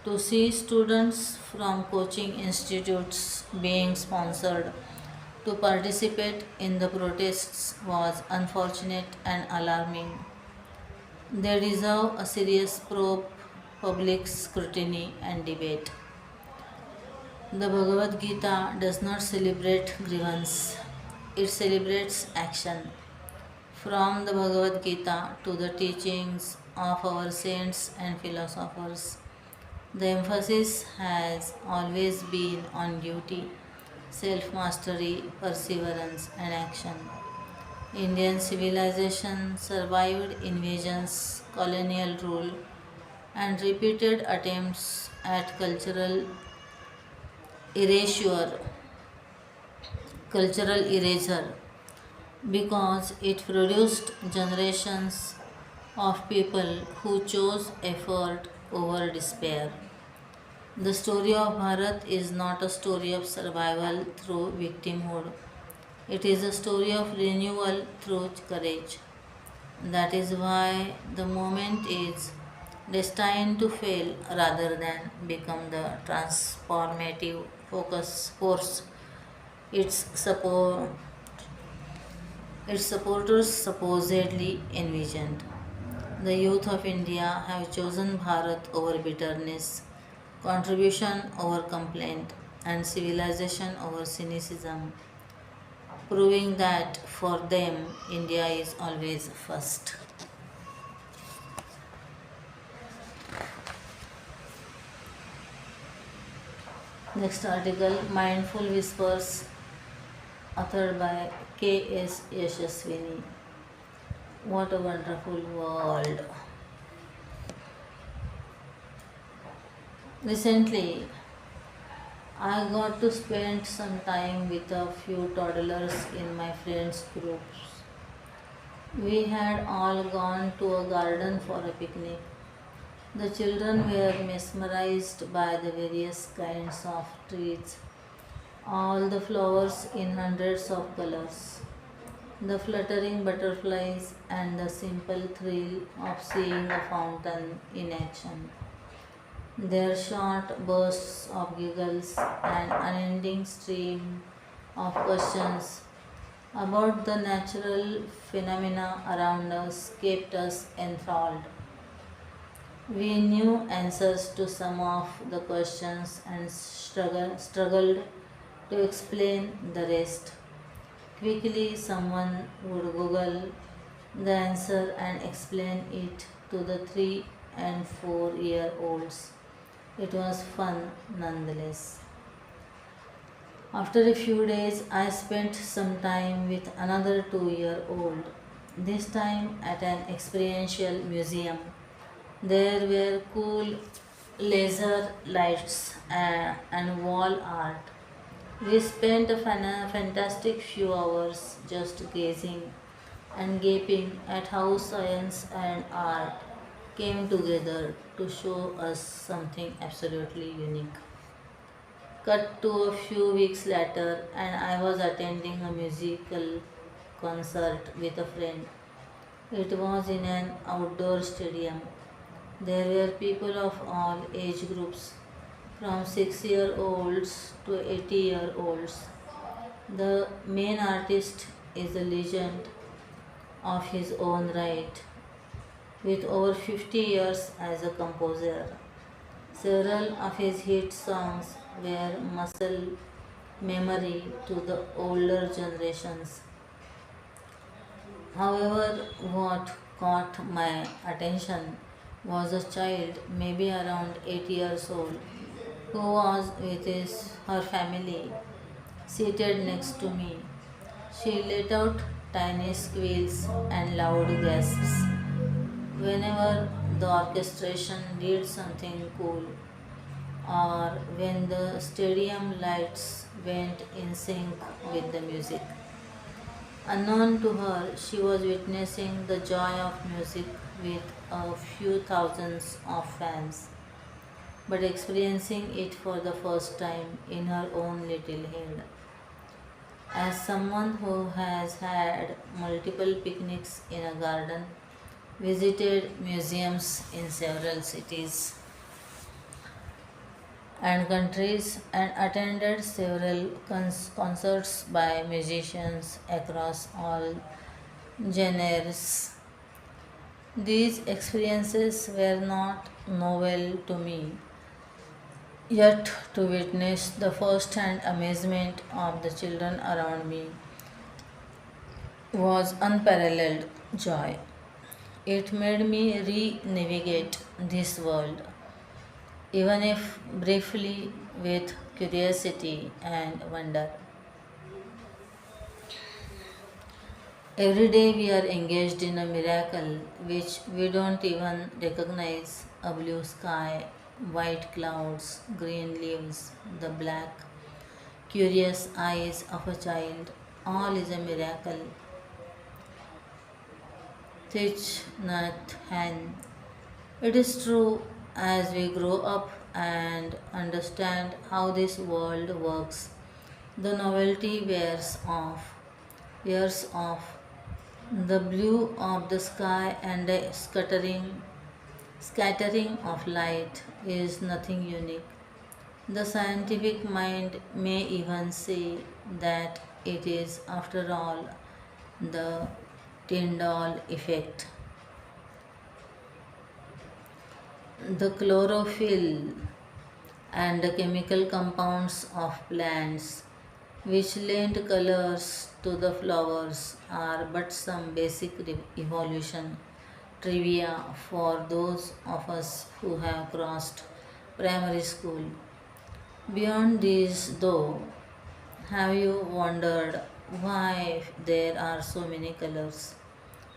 To see students from coaching institutes being sponsored to participate in the protests was unfortunate and alarming. They deserve a serious probe, public scrutiny, and debate. The Bhagavad Gita does not celebrate grievance, it celebrates action. From the Bhagavad Gita to the teachings of our saints and philosophers, the emphasis has always been on duty, self mastery, perseverance, and action. Indian civilization survived invasions, colonial rule, and repeated attempts at erasure, cultural erasure because it produced generations of people who chose effort over despair. The story of Bharat is not a story of survival through victimhood. It is a story of renewal through courage. That is why the moment is destined to fail rather than become the transformative focus force its support its supporters supposedly envisioned. The youth of India have chosen Bharat over bitterness, contribution over complaint, and civilization over cynicism, proving that for them India is always first. Next article, Mindful Whispers, authored by K.S. Yashaswini. What a wonderful world. Recently, I got to spend some time with a few toddlers in my friends' groups. We had all gone to a garden for a picnic. The children were mesmerized by the various kinds of trees, all the flowers in hundreds of colors, the fluttering butterflies, and the simple thrill of seeing a fountain in action. Their short bursts of giggles and unending stream of questions about the natural phenomena around us kept us enthralled. We knew answers to some of the questions and struggled to explain the rest. Quickly, someone would Google the answer and explain it to the 3 and 4-year olds. It was fun nonetheless. After a few days, I spent some time with another 2-year-old, this time at an experiential museum. There were cool laser lights and wall art. We spent a fantastic few hours just gazing and gaping at how science and art came together to show us something absolutely unique. Cut to a few weeks later, and I was attending a musical concert with a friend. It was in an outdoor stadium. There were people of all age groups, from 6-year-olds to 80-year-olds. The main artist is a legend of his own right, with over 50 years as a composer. Several of his hit songs were muscle memory to the older generations. However, what caught my attention was a child, maybe around 8 years old, who was with her family seated next to me. She let out tiny squeals and loud gasps whenever the orchestration did something cool or when the stadium lights went in sync with the music. Unknown to her, she was witnessing the joy of music with a few thousands of fans, but experiencing it for the first time in her own little head. As someone who has had multiple picnics in a garden, visited museums in several cities and countries, and attended several concerts by musicians across all genres, these experiences were not novel to me, yet to witness the first hand amazement of the children around me was unparalleled joy. It made me re navigate this world, even if briefly, with curiosity and wonder. Every day we are engaged in a miracle which we don't even recognize: a blue sky, white clouds, green leaves, the black, curious eyes of a child. All is a miracle. Thich Nhat Hanh. It is true, as we grow up and understand how this world works, the novelty wears off. The blue of the sky and a scattering of light is nothing unique. The scientific mind may even say that it is, after all, the Tyndall effect. The chlorophyll and the chemical compounds of plants which lend colors to the flowers are but some basic evolution trivia for those of us who have crossed primary school. Beyond these, though, have you wondered why there are so many colors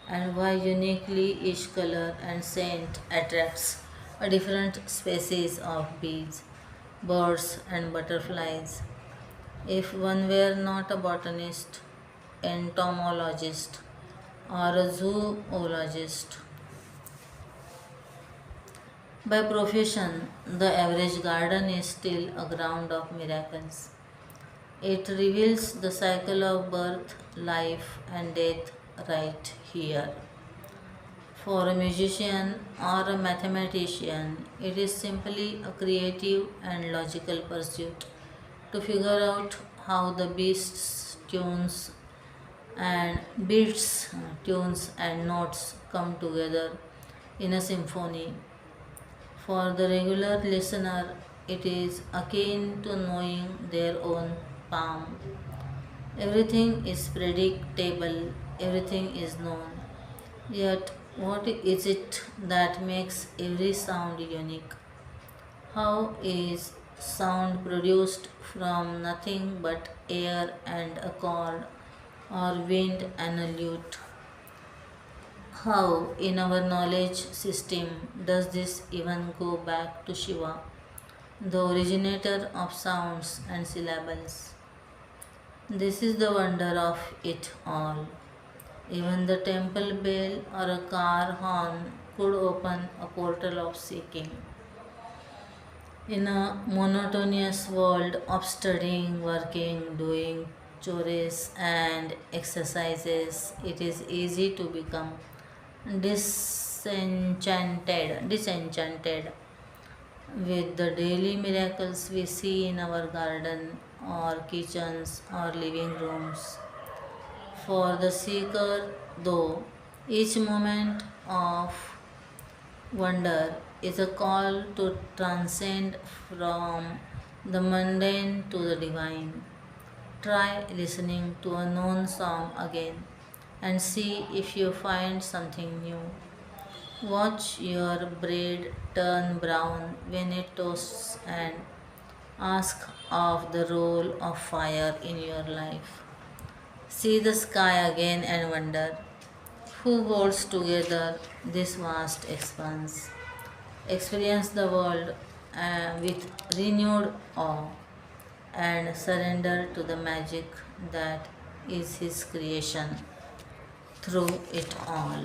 and why uniquely each color and scent attracts a different species of bees, birds, and butterflies? If one were not a botanist, entomologist, or a zoologist by profession, the average garden is still a ground of miracles. It reveals the cycle of birth, life, and death right here. For a musician or a mathematician, it is simply a creative and logical pursuit to figure out how the and tunes and notes come together in a symphony. For the regular listener, it is akin to knowing their own palm. Everything is predictable, everything is known. Yet, what is it that makes every sound unique? How is sound produced from nothing but air and a chord, or wind and a lute? How, in our knowledge system, does this even go back to Shiva, the originator of sounds and syllables? This is the wonder of it all. Even the temple bell or a car horn could open a portal of seeking. In a monotonous world of studying, working, doing chores and exercises, it is easy to become disenchanted with the daily miracles we see in our garden or kitchens or living rooms. For the seeker, though, Each moment of wonder is a call to transcend from the mundane to the divine. Try listening to a known song again and see if you find something new. Watch your braid turn brown when it toasts and ask of the role of fire in your life. See the sky again and wonder who holds together this vast expanse. Experience the world with renewed awe and surrender to the magic that is His creation through it all.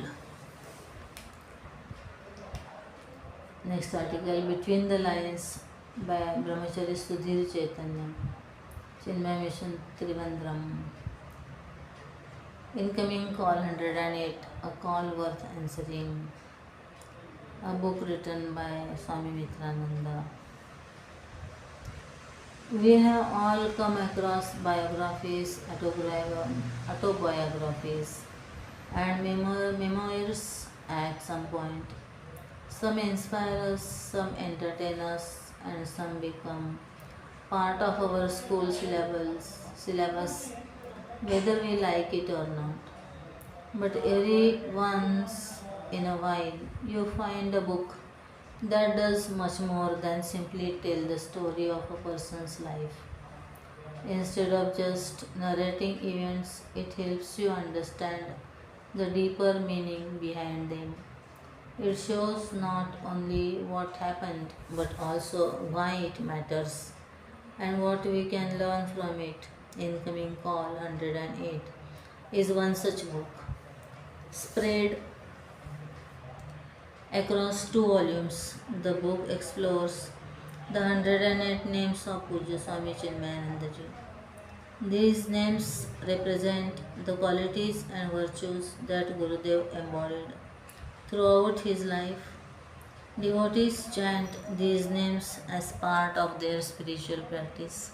Next article, Between the Lines by Brahmachari Sudhir Chaitanya, Chinmaya Mission Trivandrum. Incoming call 108, a call worth answering. A book written by Swami Mitrananda. We have all come across biographies, autobiographies, and memoirs at some point. Some inspire us, some entertain us, and some become part of our school syllabus, whether we like it or not. But every once in a while, you find a book that does much more than simply tell the story of a person's life. Instead of just narrating events, it helps you understand the deeper meaning behind them. It shows not only what happened but also why it matters and what we can learn from it. Incoming call 108 is one such book. Spread across two volumes, the book explores the 108 names of Pujya Swami Chinmayanandaji. These names represent the qualities and virtues that Gurudev embodied throughout his life. Devotees chant these names as part of their spiritual practice.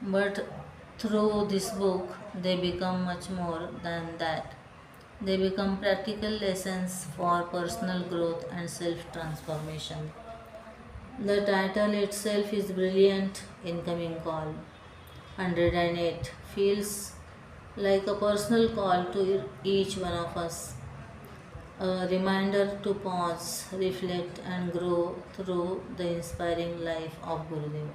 But through this book, they become much more than that. They become practical lessons for personal growth and self transformation. The title itself is brilliant. Incoming call 108 feels like a personal call to each one of us, a reminder to pause, reflect, and grow through the inspiring life of Gurudev.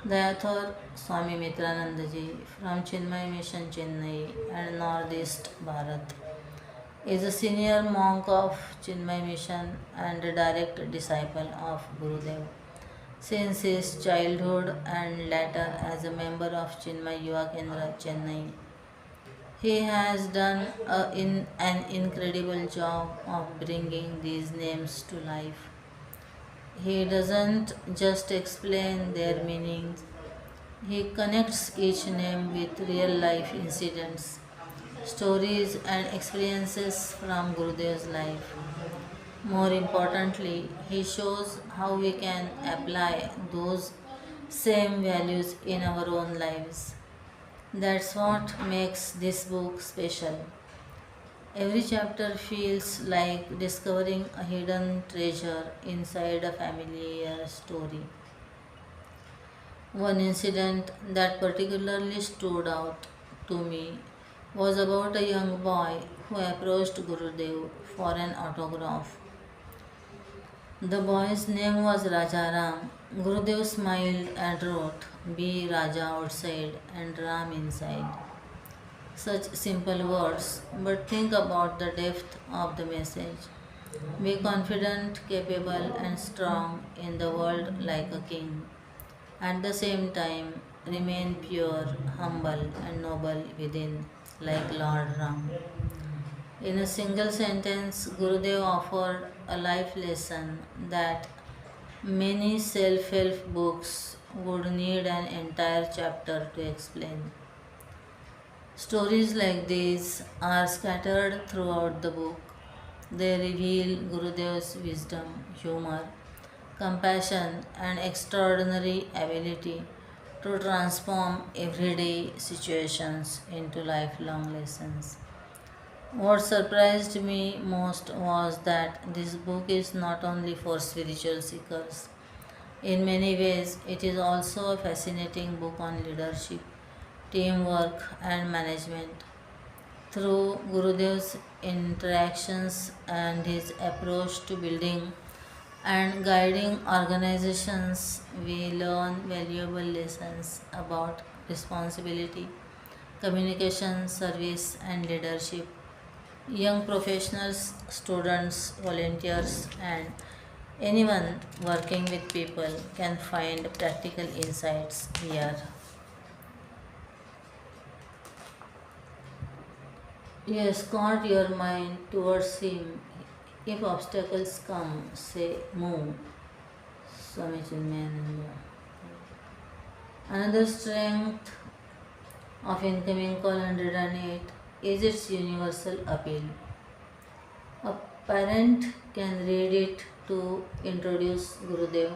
The author Swami Mitranandaji from Chinmaya Mission Chennai and Northeast Bharat is a senior monk of Chinmaya Mission and a direct disciple of Gurudev since his childhood and later as a member of Chinmaya Yuva Kendra Chennai. He has done an incredible job of bringing these names to life. He doesn't just explain their meanings, he connects each name with real life incidents, stories, and experiences from Gurudev's life. More importantly, he shows how we can apply those same values in our own lives. That's what makes this book special. Every chapter feels like discovering a hidden treasure inside a familiar story. One incident that particularly stood out to me was about a young boy who approached Gurudev for an autograph. The boy's name was Rajaram. Gurudev smiled and wrote, Be Raja outside and Ram inside. Such simple words, but think about the depth of the message. Be confident, capable, and strong in the world like a king. At the same time, remain pure, humble, and noble within, like Lord Ram. In a single sentence, Gurudev offered a life lesson that many self help books would need an entire chapter to explain. Stories like these are scattered throughout the book. They reveal Gurudev's wisdom, humor, compassion, and extraordinary ability to transform everyday situations into lifelong lessons. What surprised me most was that this book is not only for spiritual seekers. In many ways, it is also a fascinating book on leadership, teamwork, and management. Through Gurudev's interactions and his approach to building and guiding organizations, we learn valuable lessons about responsibility, communication, service, and leadership. Young professionals, students, volunteers, and anyone working with people can find practical insights here. You escort your mind towards Him. If obstacles come, say move. Swami Chinmaya. Another strength of incoming call 108 is its universal appeal. A parent can read it to introduce Gurudev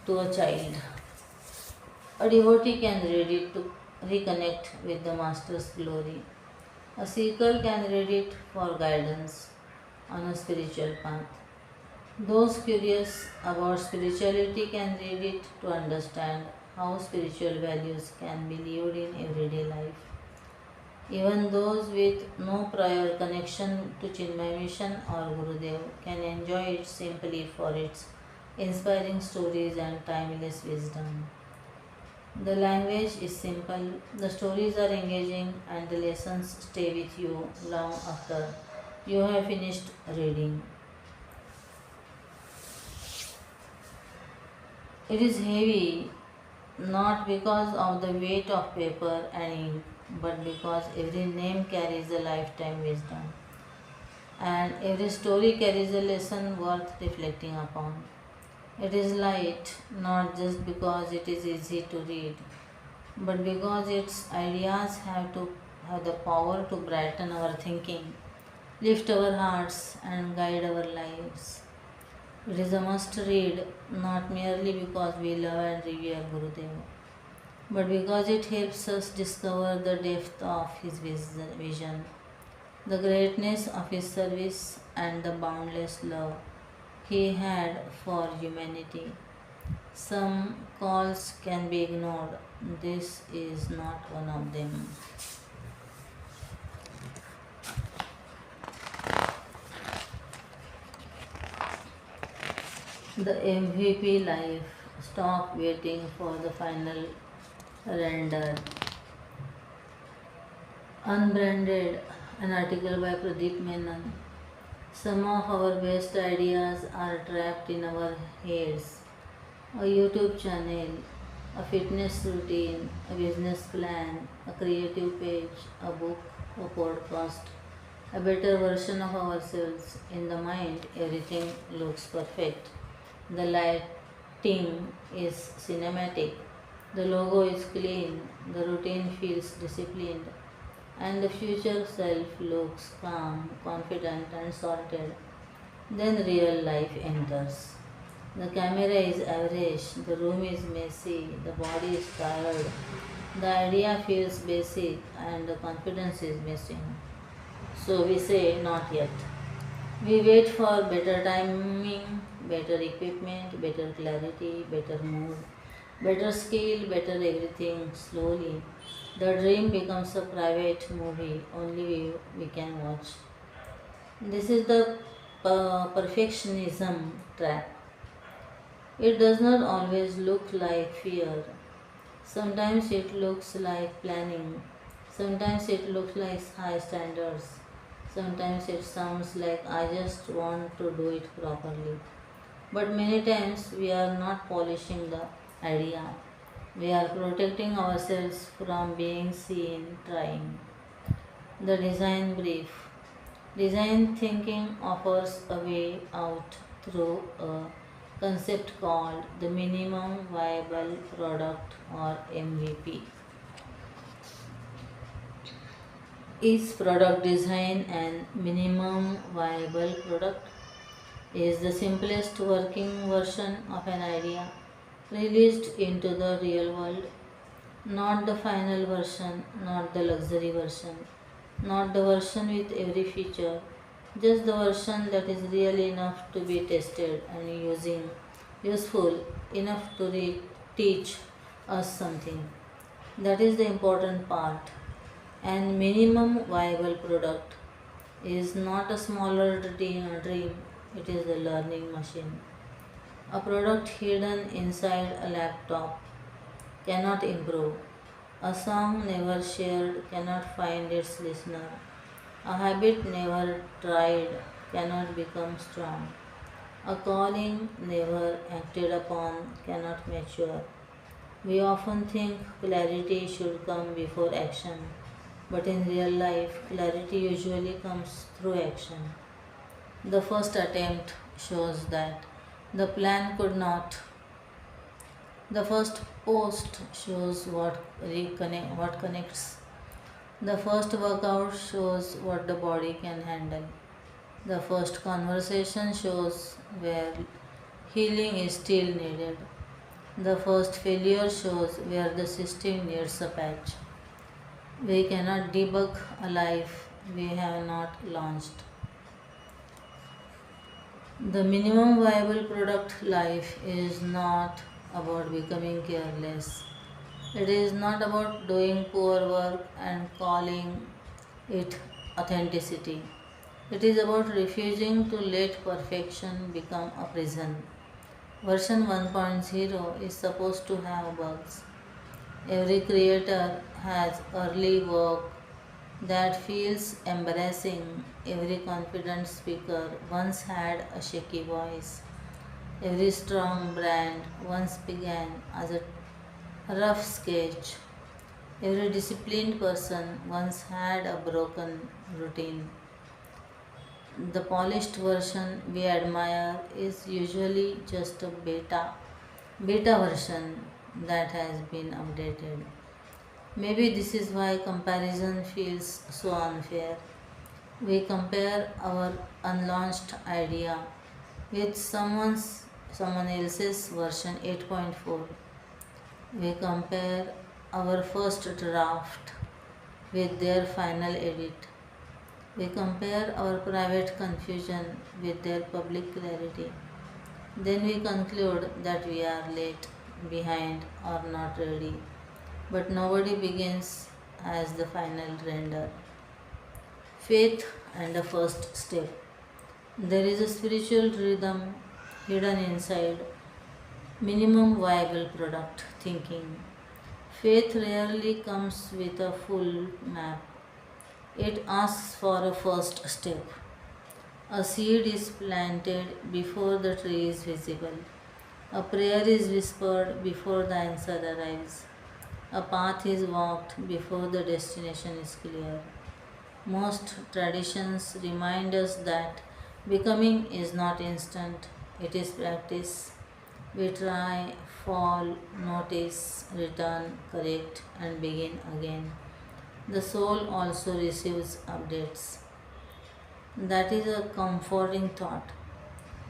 to a child. A devotee can read it to reconnect with the Master's glory. A seeker can read it for guidance on a spiritual path. Those curious about spirituality can read it to understand how spiritual values can be lived in everyday life. Even those with no prior connection to Chinmay Mission or Gurudev can enjoy it simply for its inspiring stories and timeless wisdom. The language is simple, the stories are engaging, and the lessons stay with you long after you have finished reading. It is heavy not because of the weight of paper and ink, but because every name carries a lifetime wisdom, and every story carries a lesson worth reflecting upon. It is light not just because it is easy to read, but because its ideas have the power to brighten our thinking, lift our hearts, and guide our lives. It is a must read not merely because we love and revere Gurudev, but because it helps us discover the depth of his vision, the greatness of his service, and the boundless love he had for humanity. Some calls can be ignored. This is not one of them. The MVP life. Stop waiting for the final render. Unbranded, an article by Pradeep Menon. Some of our best ideas are trapped in our heads. A YouTube channel, a fitness routine, a business plan, a creative page, a book, a podcast, a better version of ourselves. In the mind, everything looks perfect. The lighting is cinematic, the logo is clean, the routine feels disciplined, and the future self looks calm, confident, and sorted. Then real life enters. The camera is average, the room is messy, the body is tired, the idea feels basic, and the confidence is missing. So we say, not yet. We wait for better timing, better equipment, better clarity, better mood, better skill, better everything slowly. The dream becomes a private movie only we can watch. This is the perfectionism trap. It does not always look like fear. Sometimes it looks like planning. Sometimes it looks like high standards. Sometimes it sounds like I just want to do it properly. But many times we are not polishing the idea. We are protecting ourselves from being seen trying. The design brief. Design thinking offers a way out through a concept called the minimum viable product or MVP. Is product design and minimum viable product is the simplest working version of an idea released into the real world. Not the final version, not the luxury version, not the version with every feature, just the version that is real enough to be tested and useful enough to teach us something. That is the important part. And minimum viable product is not a smaller dream, it is a learning machine. A product hidden inside a laptop cannot improve. A song never shared cannot find its listener. A habit never tried cannot become strong. A calling never acted upon cannot mature. We often think clarity should come before action, but in real life, clarity usually comes through action. The first attempt shows that the plan could not. The first post shows what connects. The first workout shows what the body can handle. The first conversation shows where healing is still needed. The first failure shows where the system needs a patch. We cannot debug a life we have not launched. The minimum viable product life is not about becoming careless. It is not about doing poor work and calling it authenticity. It is about refusing to let perfection become a prison. Version 1.0 is supposed to have bugs. Every creator has early work that feels embarrassing. Every confident speaker once had a shaky voice. Every strong brand once began as a rough sketch. Every disciplined person once had a broken routine. The polished version we admire is usually just a beta version that has been updated. Maybe this is why comparison feels so unfair. We compare our unlaunched idea with someone else's version 8.4. We compare our first draft with their final edit. We compare our private confusion with their public clarity. Then we conclude that we are late, behind, or not ready. But nobody begins as the final render. Faith and the first step. There is a spiritual rhythm hidden inside minimum viable product thinking. Faith rarely comes with a full map, it asks for a first step. A seed is planted before the tree is visible. A prayer is whispered before the answer arrives. A path is walked before the destination is clear. Most traditions remind us that becoming is not instant, it is practice. We try, fall, notice, return, correct, and begin again. The soul also receives updates. That is a comforting thought.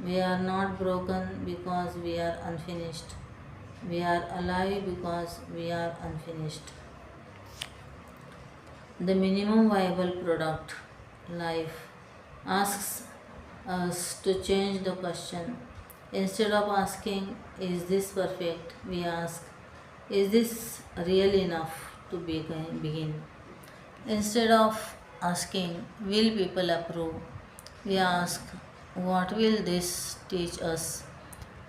We are not broken because we are unfinished. We are alive because we are unfinished. The minimum viable product, life, asks us to change the question. Instead of asking, is this perfect? We ask, is this real enough to begin? Instead of asking, will people approve? We ask, what will this teach us?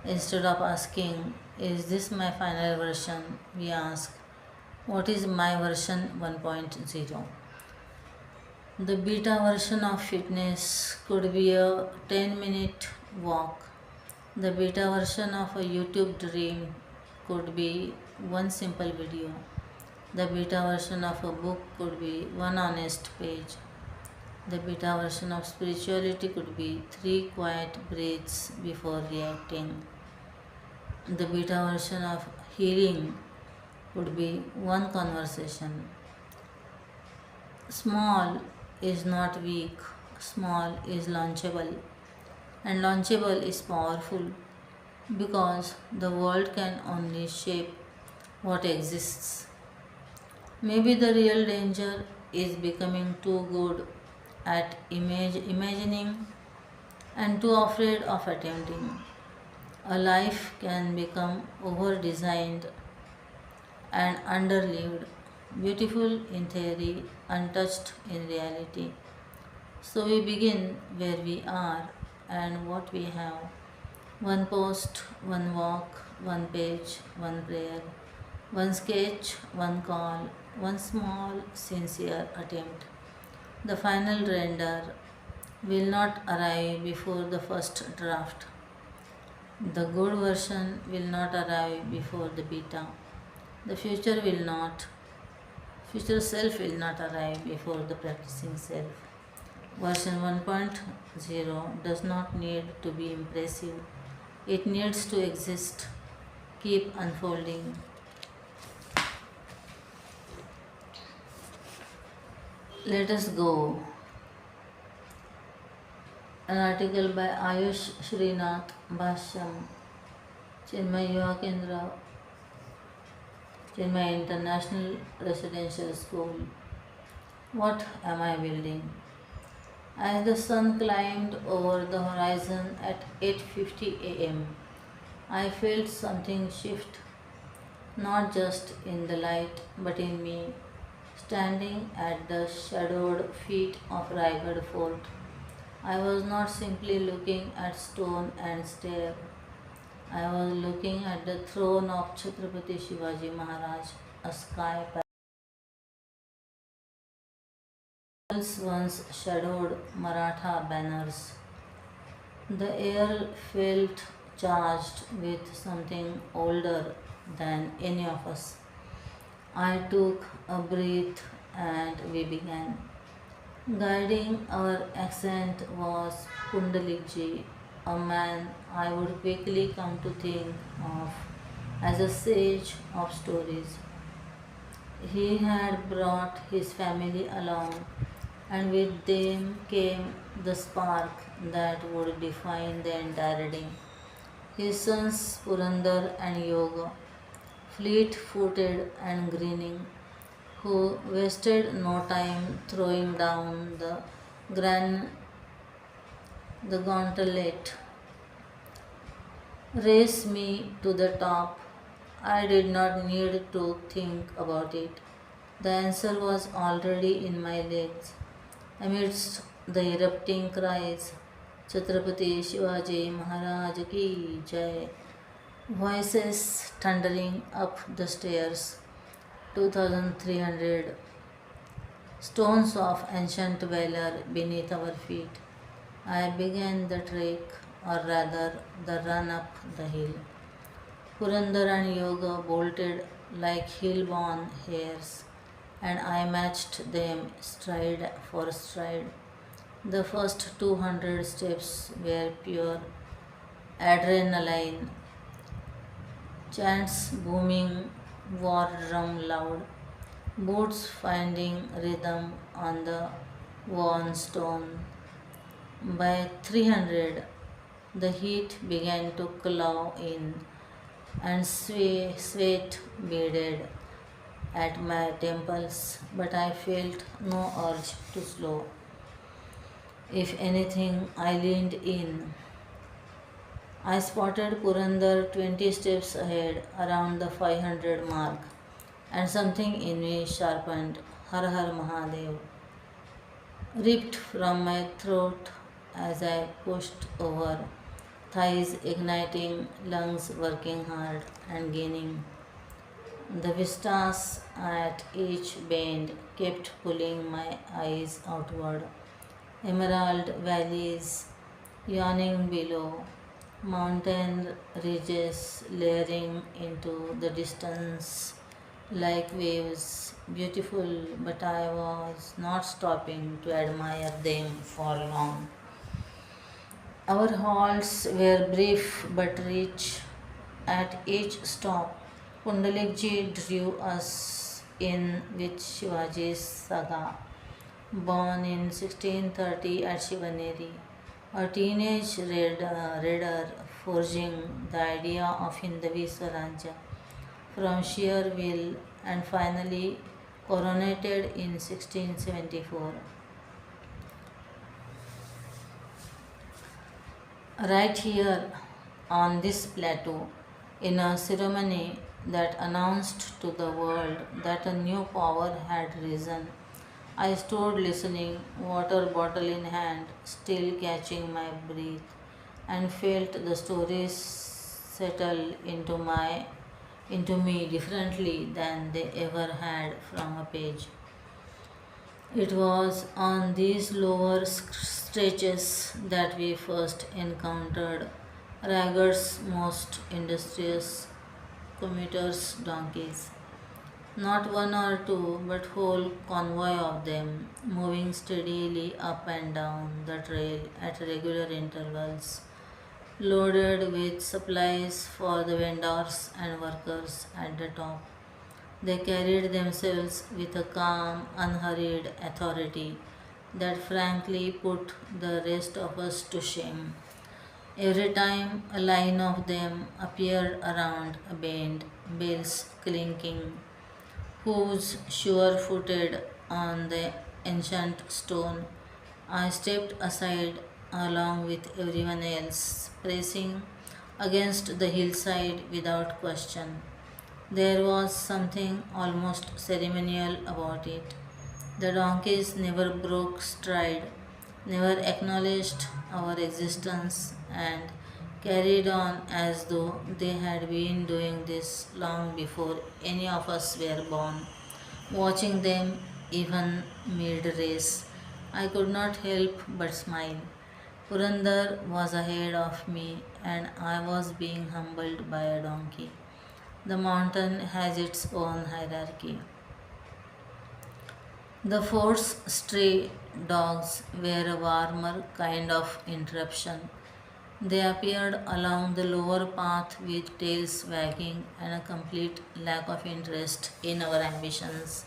Instead of asking, is this my final version? We ask, what is my version 1.0? The beta version of fitness could be a 10-minute walk. The beta version of a YouTube dream could be one simple video. The beta version of a book could be one honest page. The beta version of spirituality could be 3 quiet breaths before reacting. The beta version of healing could be one conversation. Small is not weak, small is launchable, and launchable is powerful because the world can only shape what exists. Maybe the real danger is becoming too good at imagining and too afraid of attempting. A life can become over designed and underlived, beautiful in theory, untouched in reality. So we begin where we are and what we have. One post, one walk, one page, one prayer, one sketch, one call, one small, sincere attempt. The final render will not arrive before the first draft. The good version will not arrive before the beta. The future self will not arrive before the practicing self. Version 1.0 does not need to be impressive, it needs to exist, keep unfolding. Let us go. An article by Ayush Srinath Bhashyam, Chinmaya Kendra, Chinmaya International Residential School. What am I building? As the sun climbed over the horizon at 8:50 a.m., I felt something shift, not just in the light but in me. Standing at the shadowed feet of Raigad Fort, I was not simply looking at stone and stair. I was looking at the throne of Chhatrapati Shivaji Maharaj, a sky palace once shadowed Maratha banners. The air felt charged with something older than any of us. I took a breath and we began. Guiding our accent was Pundalikji, a man I would quickly come to think of as a sage of stories. He had brought his family along, and with them came the spark that would define the entire day. His sons Purandar and Yoga, fleet footed and grinning, who wasted no time throwing down gran- the gauntlet, race me to the top. I did not need to think about it. The answer was already in my legs. Amidst the erupting cries, Chhatrapati Shivaji Maharaj ki Jai, voices thundering up the stairs, 2300 stones of ancient valor beneath our feet. I began the trek, or rather the run up the hill. Purandar and Yoga bolted like hill-born hares, and I matched them stride for stride. The first 200 steps were pure adrenaline, chants booming, war drum loud, boots finding rhythm on the worn stone. By 300, the heat began to claw in, and sweat beaded at my temples, but I felt no urge to slow. If anything, I leaned in. I spotted Purandar 20 steps ahead around the 500 mark, and something in me sharpened. Har Har Mahadev ripped from my throat as I pushed over, thighs igniting, lungs working hard and gaining. The vistas at each bend kept pulling my eyes outward. Emerald valleys yawning below, mountain ridges layering into the distance like waves, beautiful, but I was not stopping to admire them for long. Our halts were brief but rich. At each stop, Pundalikji drew us in with Shivaji's saga. Born in 1630 at Shivaneri, a teenage raider forging the idea of Hindavi Swarajya from sheer will and finally coronated in 1674. Right here on this plateau, in a ceremony that announced to the world that a new power had risen, I stood listening, water bottle in hand, still catching my breath, and felt the stories settle into me differently than they ever had from a page. It was on these lower stretches that we first encountered Ragged's most industrious commuters' donkeys. Not one or two, but whole convoy of them, moving steadily up and down the trail at regular intervals, loaded with supplies for the vendors and workers at the top. They carried themselves with a calm, unhurried authority that frankly put the rest of us to shame. Every time a line of them appeared around a bend, bells clinking, hooves sure footed on the ancient stone, I stepped aside along with everyone else, pressing against the hillside without question. There was something almost ceremonial about it. The donkeys never broke stride, never acknowledged our existence, and carried on as though they had been doing this long before any of us were born. Watching them, even mid race, I could not help but smile. Purandar was ahead of me, and I was being humbled by a donkey. The mountain has its own hierarchy. The fort's stray dogs were a warmer kind of interruption. They appeared along the lower path with tails wagging and a complete lack of interest in our ambitions,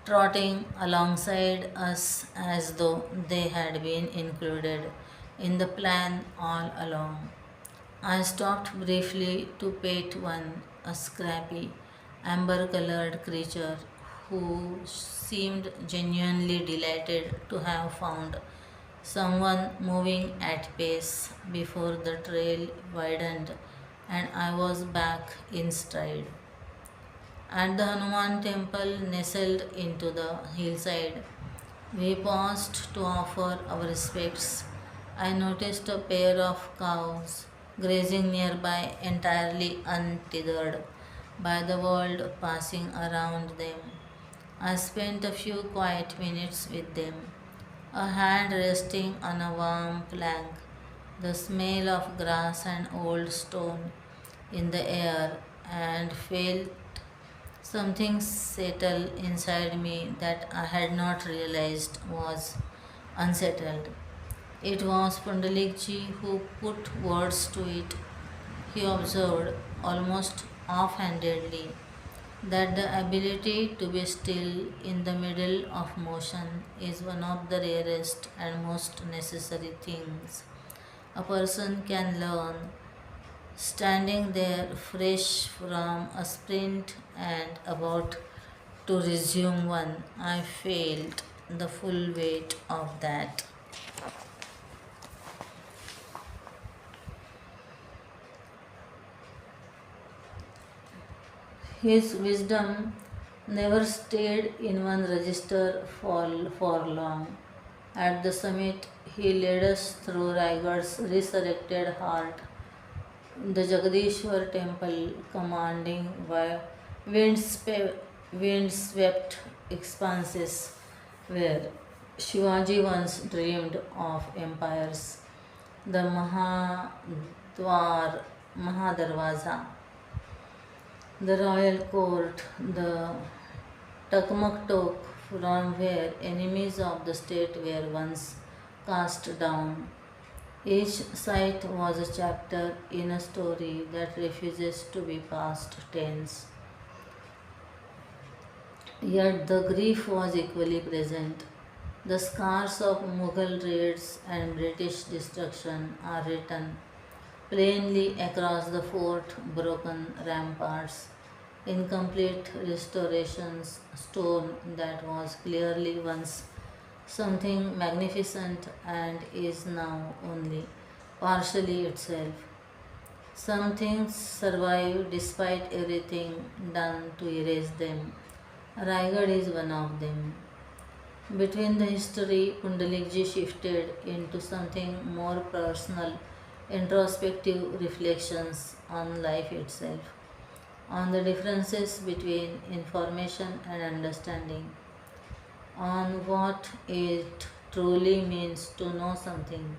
trotting alongside us as though they had been included in the plan all along. I stopped briefly to pet one, a scrappy, amber colored creature who seemed genuinely delighted to have found someone moving at pace before the trail widened and I was back in stride. At the Hanuman temple nestled into the hillside, we paused to offer our respects. I noticed a pair of cows grazing nearby, entirely untethered by the world passing around them. I spent a few quiet minutes with them, a hand resting on a warm plank, the smell of grass and old stone in the air, and felt something settle inside me that I had not realized was unsettled. It was Pundalikji who put words to it. He observed, almost offhandedly, that the ability to be still in the middle of motion is one of the rarest and most necessary things a person can learn. Standing there, fresh from a sprint and about to resume one, I felt the full weight of that. His wisdom never stayed in one register for long. At the summit, he led us through Raigar's resurrected heart, the Jagadishwar temple commanding wind-swept expanses where Shivaji once dreamed of empires, the Mahadarwaza, the royal court, the Takmaktok from where enemies of the state were once cast down. Each site was a chapter in a story that refuses to be past tense. Yet the grief was equally present. The scars of Mughal raids and British destruction are written plainly across the fort broken ramparts. incomplete restorations, stone that was clearly once something magnificent and is now only partially itself. Some things survive despite everything done to erase them. Raigad is one of them. Between the history, Kundalikji shifted into something more personal, introspective reflections on life itself, on the differences between information and understanding, on what it truly means to know something.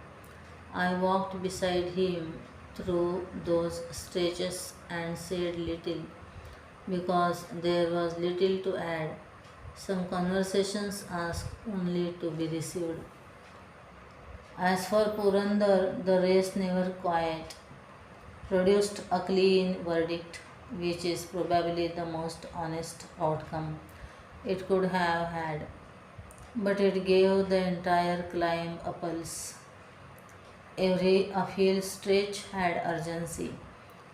I walked beside him through those stretches and said little because there was little to add. Some conversations asked only to be received. As for Purandar, the race never quite produced a clean verdict, which is probably the most honest outcome it could have had. But it gave the entire climb a pulse. Every uphill stretch had urgency,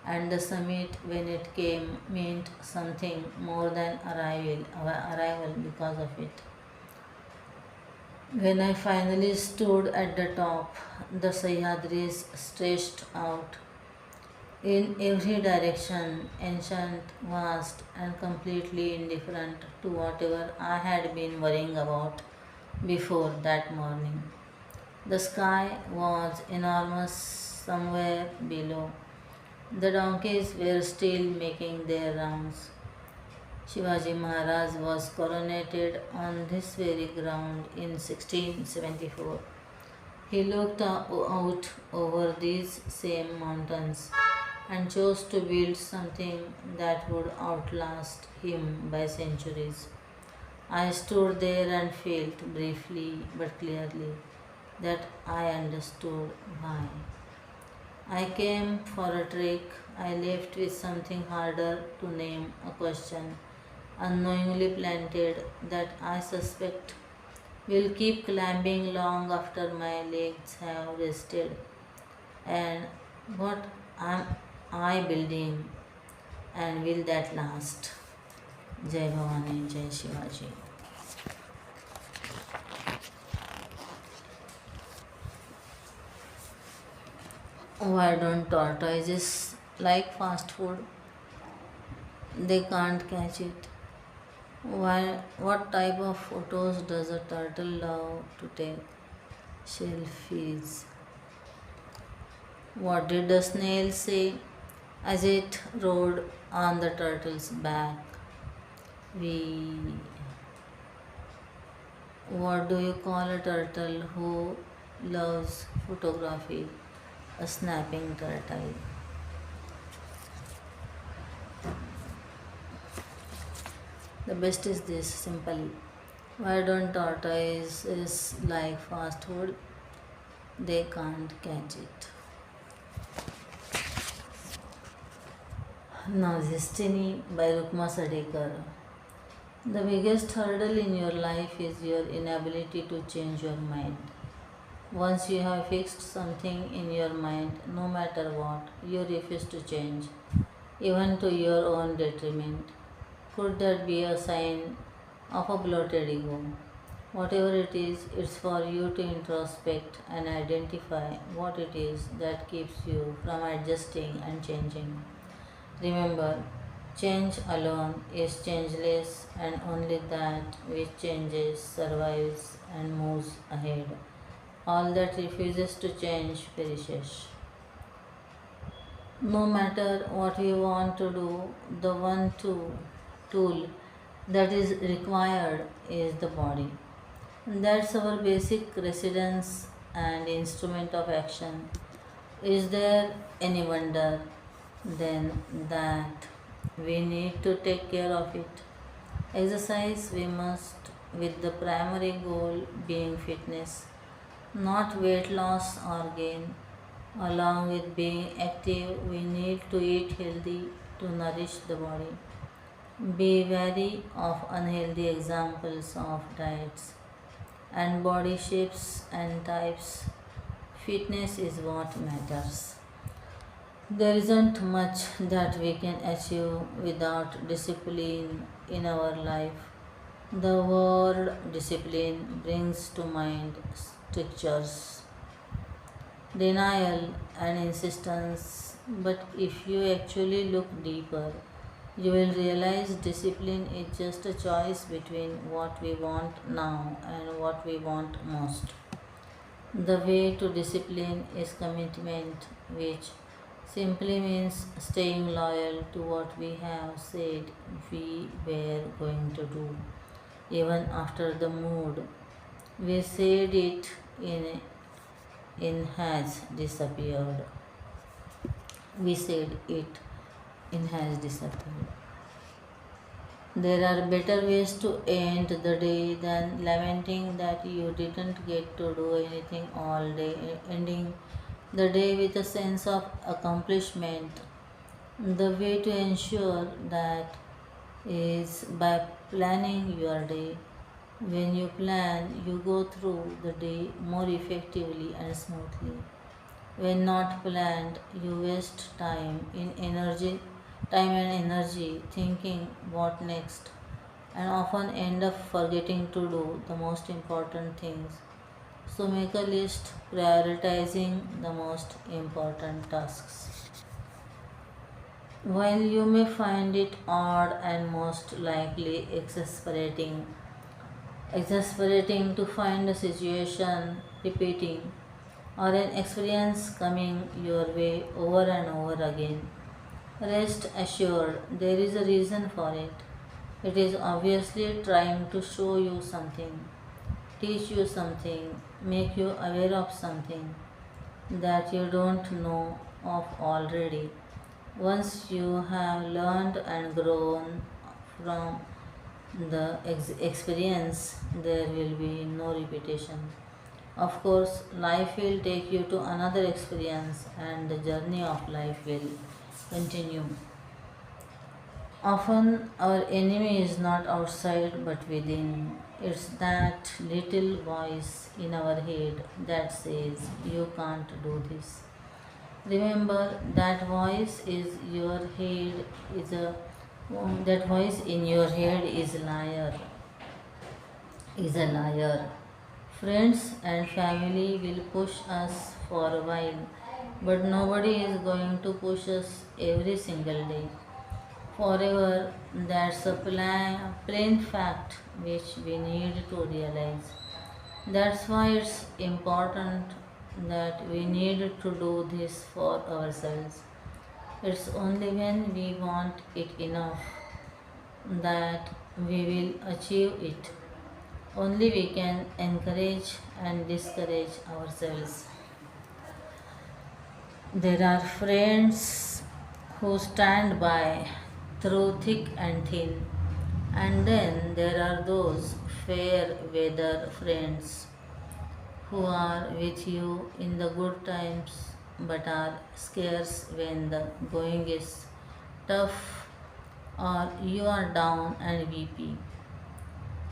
and the summit, when it came, meant something more than arrival because of it. When I finally stood at the top, the Sahyadris stretched out in every direction, ancient, vast, and completely indifferent to whatever I had been worrying about before that morning. The sky was enormous somewhere below. The donkeys were still making their rounds. Shivaji Maharaj was coronated on this very ground in 1674. He looked out over these same mountains and chose to build something that would outlast him by centuries. I stood there and felt briefly but clearly that I understood why. I came for a trek. I left with something harder to name, a question unknowingly planted that I suspect will keep climbing long after my legs have rested. And what am I building, and will that last? Jai Bhavani, Jai Shivaji. Why don't tortoises like fast food? They can't catch it. Why, what type of photos does a turtle love to take? Selfies. What did the snail say as it rode on the turtle's back? We. What do you call a turtle who loves photography? A snapping turtle. The best is this simple. Why don't tortoises like fast food? They can't catch it. Now, Destiny by Rukma Sadekar. The biggest hurdle in your life is your inability to change your mind. Once you have fixed something in your mind, no matter what, you refuse to change, even to your own detriment. Could that be a sign of a bloated ego? Whatever it is, it's for you to introspect and identify what it is that keeps you from adjusting and changing. Remember, change alone is changeless, and only that which changes survives and moves ahead. All that refuses to change perishes. No matter what we want to do, the tool that is required is the body. That's our basic residence and instrument of action. Is there any wonder then that we need to take care of it? Exercise we must, with the primary goal being fitness, not weight loss or gain. Along with being active, we need to eat healthy to nourish the body. Be wary of unhealthy examples of diets and body shapes and types. Fitness is what matters. There isn't much that we can achieve without discipline in our life. The word discipline brings to mind strictures, denial, and insistence, but if you actually look deeper, you will realize discipline is just a choice between what we want now and what we want most. The way to discipline is commitment, which simply means staying loyal to what we have said we were going to do, even after the mood we said it in has disappeared. We said it in has disappeared. There are better ways to end the day than lamenting that you didn't get to do anything all day, ending the day with a sense of accomplishment. The way to ensure that is by planning your day. When you plan, you go through the day more effectively and smoothly. When not planned, you waste time and energy thinking what next, and often end up forgetting to do the most important things. So make a list prioritizing the most important tasks. While you may find it odd and most likely exasperating to find a situation repeating or an experience coming your way over and over again, rest assured there is a reason for it. It is obviously trying to show you something, teach you something, make you aware of something that you don't know of already. Once you have learned and grown from the experience, there will be no repetition. Of course, life will take you to another experience, and the journey of life will continue. Often, our enemy is not outside but within. It's that little voice in our head that says, "You can't do this." Remember, that voice in your head is a liar. Friends and family will push us for a while, but nobody is going to push us every single day. Forever, that's a plain fact which we need to realize. That's why it's important that we need to do this for ourselves. It's only when we want it enough that we will achieve it. Only we can encourage and discourage ourselves. There are friends who stand by through thick and thin, and then there are those fair weather friends who are with you in the good times but are scarce when the going is tough or you are down and weepy.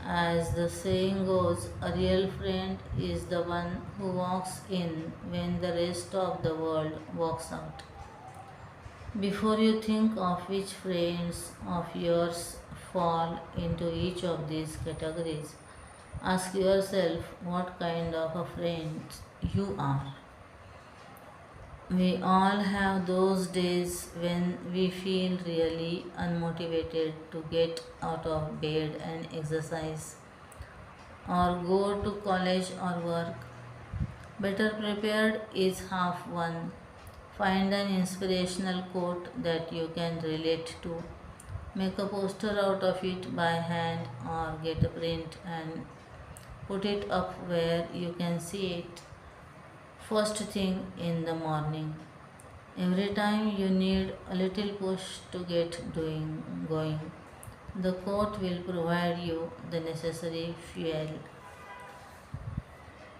As the saying goes, a real friend is the one who walks in when the rest of the world walks out. Before you think of which friends of yours fall into each of these categories, ask yourself what kind of a friend you are. We all have those days when we feel really unmotivated to get out of bed and exercise or go to college or work. Better prepared is half won. Find an inspirational quote that you can relate to. Make a poster out of it by hand or get a print and put it up where you can see it first thing in the morning. Every time you need a little push to get going, the quote will provide you the necessary fuel.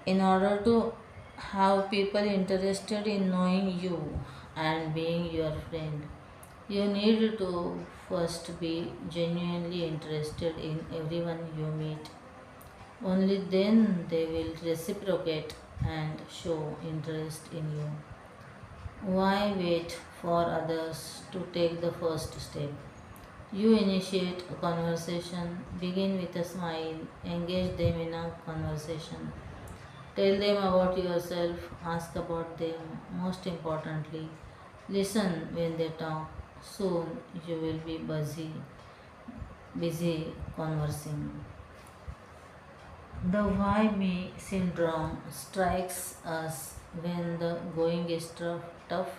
In order to have people interested in knowing you and being your friend, you need to first be genuinely interested in everyone you meet. Only then they will reciprocate and show interest in you. Why wait for others to take the first step. You initiate a conversation, begin with a smile, engage them in a conversation. Tell them about yourself, ask about them. Most importantly, listen when they talk. Soon you will be busy conversing. The why me syndrome strikes us when the going is tough.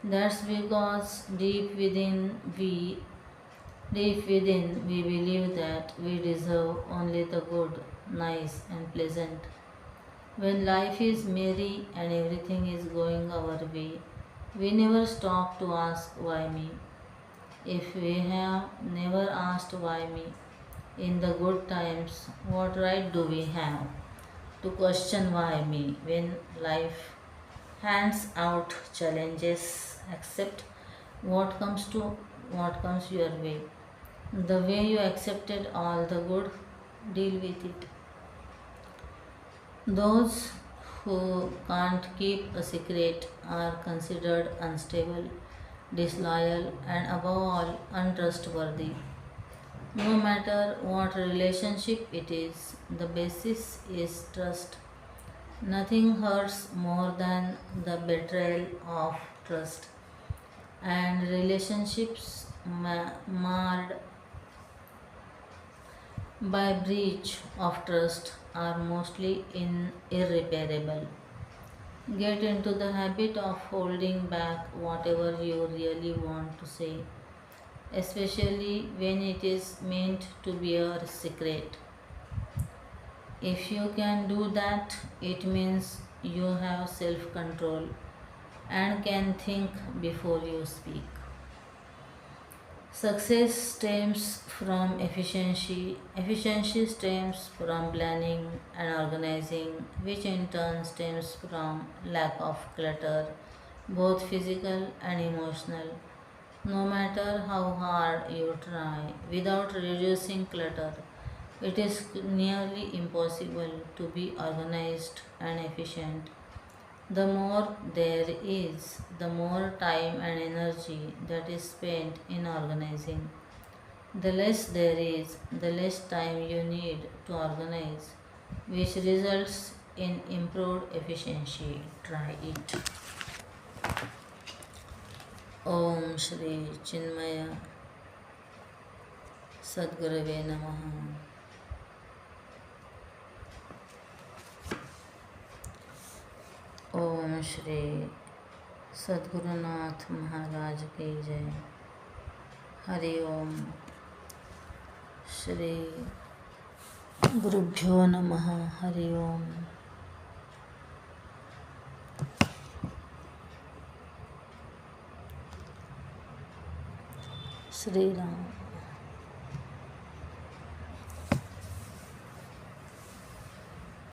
That's because deep within we believe that we deserve only the good, nice and pleasant. When life is merry and everything is going our way, we never stop to ask why me. If we have never asked why me in the good times, what right do we have to question why me when life hands out challenges? Accept what comes to what comes your way. The way you accepted all the good, deal with it. Those who can't keep a secret are considered unstable, disloyal, and above all, untrustworthy. No matter what relationship it is, the basis is trust. Nothing hurts more than the betrayal of trust, and relationships marred by breach of trust are mostly irreparable. Get into the habit of holding back whatever you really want to say, especially when it is meant to be a secret. If you can do that, it means you have self control and can think before you speak. Success stems from efficiency stems from planning and organizing, which in turn stems from lack of clutter, both physical and emotional. No matter how hard you try, without reducing clutter, it is nearly impossible to be organized and efficient. The more there is, the more time and energy that is spent in organizing. The less there is, the less time you need to organize, which results in improved efficiency. Try it. Om Shri Chinmaya Sadgurave Namaha. ओम श्री सद्गुरुनाथ महाराज की जय. हरि ओम. श्री गुरुभ्यो नमः. हरि ओम. श्री राम.